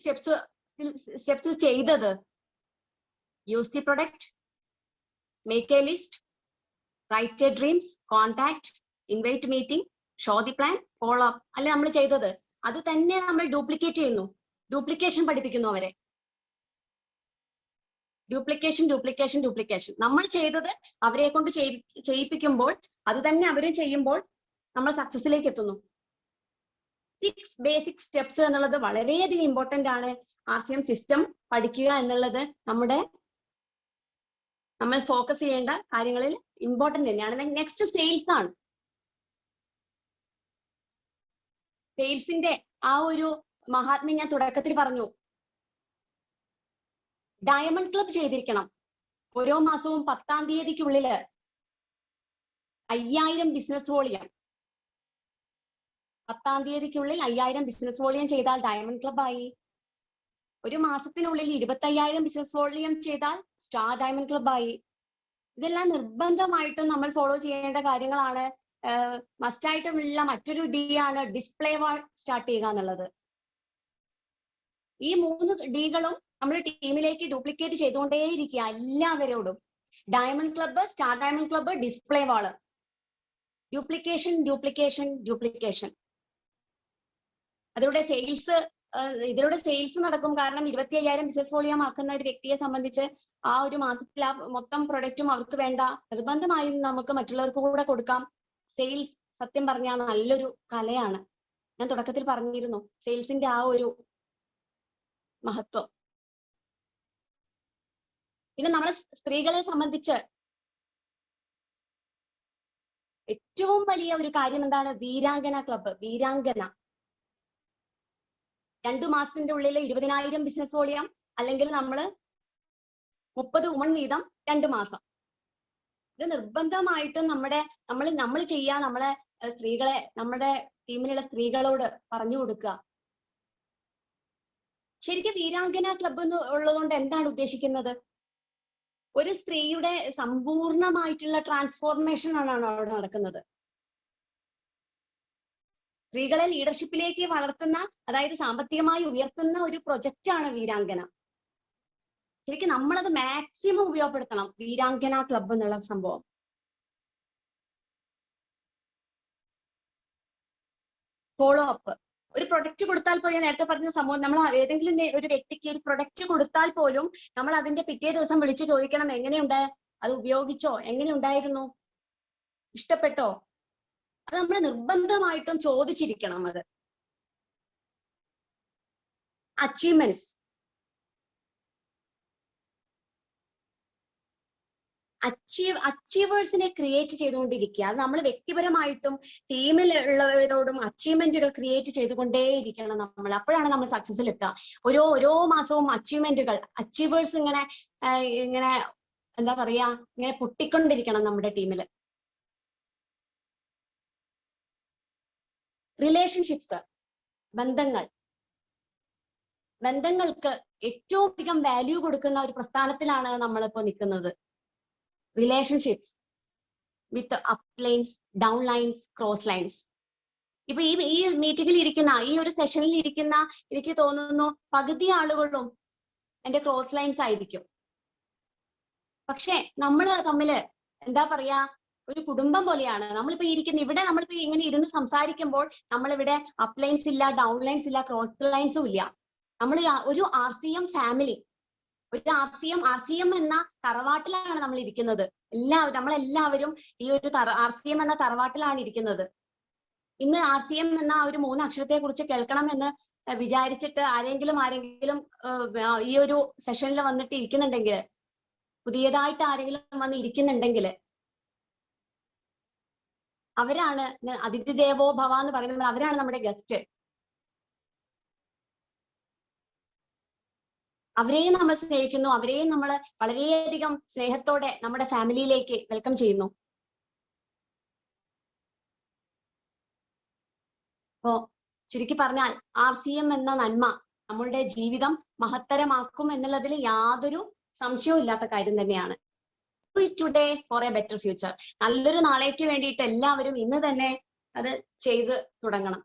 സ്റ്റെപ്സിൽ ചെയ്തത്, use the product, make a list, write a dreams, contact, invite meeting, show the plan, follow up അല്ലെ നമ്മൾ ചെയ്തത്, അത് തന്നെ നമ്മൾ ഡ്യൂപ്ലിക്കേറ്റ് ചെയ്യുന്നു. ഡ്യൂപ്ലിക്കേഷൻ പഠിപ്പിക്കുന്നു അവരെ. ഡ്യൂപ്ലിക്കേഷൻ. നമ്മൾ ചെയ്തത് അവരെ കൊണ്ട് ചെയ്യിപ്പിക്കുമ്പോൾ അത് തന്നെ അവരും ചെയ്യുമ്പോൾ നമ്മൾ സക്സസിലേക്ക് എത്തുന്നു. 6 ബേസിക് സ്റ്റെപ്സ് എന്നുള്ളത് വളരെയധികം ഇമ്പോർട്ടന്റ് ആണ്. RCM സിസ്റ്റം പഠിക്കുക എന്നുള്ളത് നമ്മൾ ഫോക്കസ് ചെയ്യേണ്ട കാര്യങ്ങളിൽ ഇമ്പോർട്ടന്റ് തന്നെയാണ്. നെക്സ്റ്റ് സെയിൽസ് ആണ്. സെയിൽസിന്റെ ആ ഒരു മഹാത്മ്യം ഞാൻ തുടക്കത്തിൽ പറഞ്ഞു. ഡയമണ്ട് ക്ലബ് ചെയ്തിരിക്കണം. ഓരോ മാസവും 10-ാം തീയതിക്കുള്ളിൽ 5000 ബിസിനസ് വോളിയം, 10-ാം തീയതിക്കുള്ളിൽ 5000 ബിസിനസ് വോളിയം ചെയ്താൽ ഡയമണ്ട് ക്ലബ് ആയി. ഒരു മാസത്തിനുള്ളിൽ 25,000 ബിസിനസ് വോളിയം ചെയ്താൽ സ്റ്റാർ ഡയമണ്ട് ക്ലബ് ആയി. ഇതെല്ലാം നിർബന്ധമായിട്ടും നമ്മൾ ഫോളോ ചെയ്യേണ്ട കാര്യങ്ങളാണ്. മസ്റ്റായിട്ടുമുള്ള മറ്റൊരു D ആണ് ഡിസ്പ്ലേ വാൾ സ്റ്റാർട്ട് ചെയ്യുക എന്നുള്ളത്. ഈ 3 ഡികളും നമ്മൾ ടീമിലേക്ക് ഡ്യൂപ്ലിക്കേറ്റ് ചെയ്തുകൊണ്ടേയിരിക്കുക എല്ലാവരോടും. Diamond club, star diamond club, display wall. Duplication. ഇതിലൂടെ സെയിൽസ് നടക്കും. കാരണം 25,000 ബിസിനസ് വോളിയം ആക്കുന്ന ഒരു വ്യക്തിയെ സംബന്ധിച്ച് ആ ഒരു മാസത്തിൽ ആ മൊത്തം പ്രൊഡക്റ്റും അവർക്ക് വേണ്ട, നിർബന്ധമായും നമുക്ക് മറ്റുള്ളവർക്ക് കൂടെ കൊടുക്കാം. സെയിൽസ് സത്യം പറഞ്ഞാൽ നല്ലൊരു കലയാണ്. ഞാൻ തുടക്കത്തിൽ പറഞ്ഞിരുന്നു സെയിൽസിന്റെ ആ ഒരു മഹത്വം. പിന്നെ നമ്മളെ സ്ത്രീകളെ സംബന്ധിച്ച് ഏറ്റവും വലിയ ഒരു കാര്യം എന്താണ്? വീരാംഗന ക്ലബ്ബ്. 2 മാസത്തിന്റെ ഉള്ളിൽ 20,000 ബിസിനസ് വോളിയം, അല്ലെങ്കിൽ നമ്മൾ 30 വുമൺ വീതം 2 മാസം. ഇത് നിർബന്ധമായിട്ടും നമ്മൾ ചെയ്യാ, നമ്മളെ സ്ത്രീകളെ, നമ്മുടെ ടീമിലുള്ള സ്ത്രീകളോട് പറഞ്ഞു കൊടുക്കുക. ശരിക്കും വീരാംഗന ക്ലബ്ബ് എന്ന് ഉള്ളതുകൊണ്ട് എന്താണ് ഉദ്ദേശിക്കുന്നത്? ഒരു സ്ത്രീയുടെ സമ്പൂർണമായിട്ടുള്ള ട്രാൻസ്ഫോർമേഷൻ ആണ് അവിടെ നടക്കുന്നത്. സ്ത്രീകളെ ലീഡർഷിപ്പിലേക്ക് വളർത്തുന്ന, അതായത് സാമ്പത്തികമായി ഉയർത്തുന്ന ഒരു പ്രൊജക്റ്റാണ് വീരാംഗന. ശരിക്കും നമ്മളത് മാക്സിമം ഉപയോഗപ്പെടുത്തണം, വീരാംഗന ക്ലബ്ബ് എന്നുള്ള സംഭവം. Follow up. ഒരു പ്രൊഡക്റ്റ് കൊടുത്താൽ പോലും, ഞാൻ നേരത്തെ പറഞ്ഞ സംഭവം, നമ്മൾ ഏതെങ്കിലും ഒരു വ്യക്തിക്ക് ഒരു പ്രൊഡക്റ്റ് കൊടുത്താൽ പോലും നമ്മൾ അതിന്റെ പിറ്റേ ദിവസം വിളിച്ചു ചോദിക്കണം, എങ്ങനെയുണ്ട്, അത് ഉപയോഗിച്ചോ, എങ്ങനെ ഉണ്ടായിരുന്നു, ഇഷ്ടപ്പെട്ടോ? അത് നമ്മൾ നിർബന്ധമായിട്ടും ചോദിച്ചിരിക്കണം. അത് അച്ചീവ്മെന്റ്സ്, അച്ചീവേഴ്സിനെ ക്രിയേറ്റ് ചെയ്തുകൊണ്ടിരിക്കുക. അത് നമ്മൾ വ്യക്തിപരമായിട്ടും ടീമിലുള്ളവരോടും അച്ചീവ്മെന്റുകൾ ക്രിയേറ്റ് ചെയ്തുകൊണ്ടേയിരിക്കണം നമ്മൾ. അപ്പോഴാണ് നമ്മൾ സക്സസിൽ എത്തുക. ഓരോ മാസവും അച്ചീവേഴ്സ് ഇങ്ങനെ എന്താ പറയാ, ഇങ്ങനെ പൊട്ടിക്കൊണ്ടിരിക്കണം നമ്മുടെ ടീമിൽ. റിലേഷൻഷിപ്സ്, ബന്ധങ്ങൾക്ക് ഏറ്റവും അധികം വാല്യൂ കൊടുക്കുന്ന ഒരു പ്രസ്ഥാനത്തിലാണ് നമ്മളിപ്പോ നിൽക്കുന്നത്. Relationships with up lines, down lines, cross lines. ഇപ്പൊ ഈ മീറ്റിംഗിൽ ഇരിക്കുന്ന, ഈ ഒരു സെഷനിൽ ഇരിക്കുന്ന, എനിക്ക് തോന്നുന്നു പകുതി ആളുകളും എന്റെ ക്രോസ് ലൈൻസ് ആയിരിക്കും. പക്ഷെ നമ്മൾ തമ്മില് എന്താ പറയാ, ഒരു കുടുംബം പോലെയാണ്. നമ്മളിപ്പോ നമ്മളിപ്പോ ഇങ്ങനെ ഇരുന്ന് സംസാരിക്കുമ്പോൾ നമ്മളിവിടെ അപ്പ് ലൈൻസ് ഇല്ല, ഡൗൺ ലൈൻസ് ഇല്ല, ക്രോസ് ലൈൻസും ഇല്ല. നമ്മൾ ഒരു RCM ഫാമിലി, ഒരു RCM എന്ന തറവാട്ടിലാണ് നമ്മൾ ഇരിക്കുന്നത്. നമ്മളെല്ലാവരും ഈ ഒരു RCM എന്ന തറവാട്ടിലാണ് ഇരിക്കുന്നത്. ഇന്ന് RCM എന്ന ഒരു 3 അക്ഷരത്തെ കുറിച്ച് കേൾക്കണം എന്ന് വിചാരിച്ചിട്ട് ആരെങ്കിലും ഈ ഒരു സെഷനിൽ വന്നിട്ട് ഇരിക്കുന്നുണ്ടെങ്കിൽ, പുതിയതായിട്ട് ആരെങ്കിലും വന്ന് ഇരിക്കുന്നുണ്ടെങ്കിൽ, അവരാണ് അതിഥി ദേവോ ഭവ എന്ന് പറയുന്നത്. അവരാണ് നമ്മുടെ ഗസ്റ്റ്. അവരെയും നമ്മൾ സ്നേഹിക്കുന്നു, അവരെയും നമ്മൾ വളരെയധികം സ്നേഹത്തോടെ നമ്മുടെ ഫാമിലിയിലേക്ക് വെൽക്കം ചെയ്യുന്നു. അപ്പോ ചുരുക്കി പറഞ്ഞാൽ RCM എന്ന നന്മ നമ്മളുടെ ജീവിതം മഹത്തരമാക്കും എന്നുള്ളതിൽ യാതൊരു സംശയവും ഇല്ലാത്ത കാര്യം തന്നെയാണ്. Today four A better future. നല്ലൊരു നാളേക്ക് വേണ്ടിയിട്ട് എല്ലാവരും ഇന്ന് തന്നെ അത് ചെയ്ത് തുടങ്ങണം.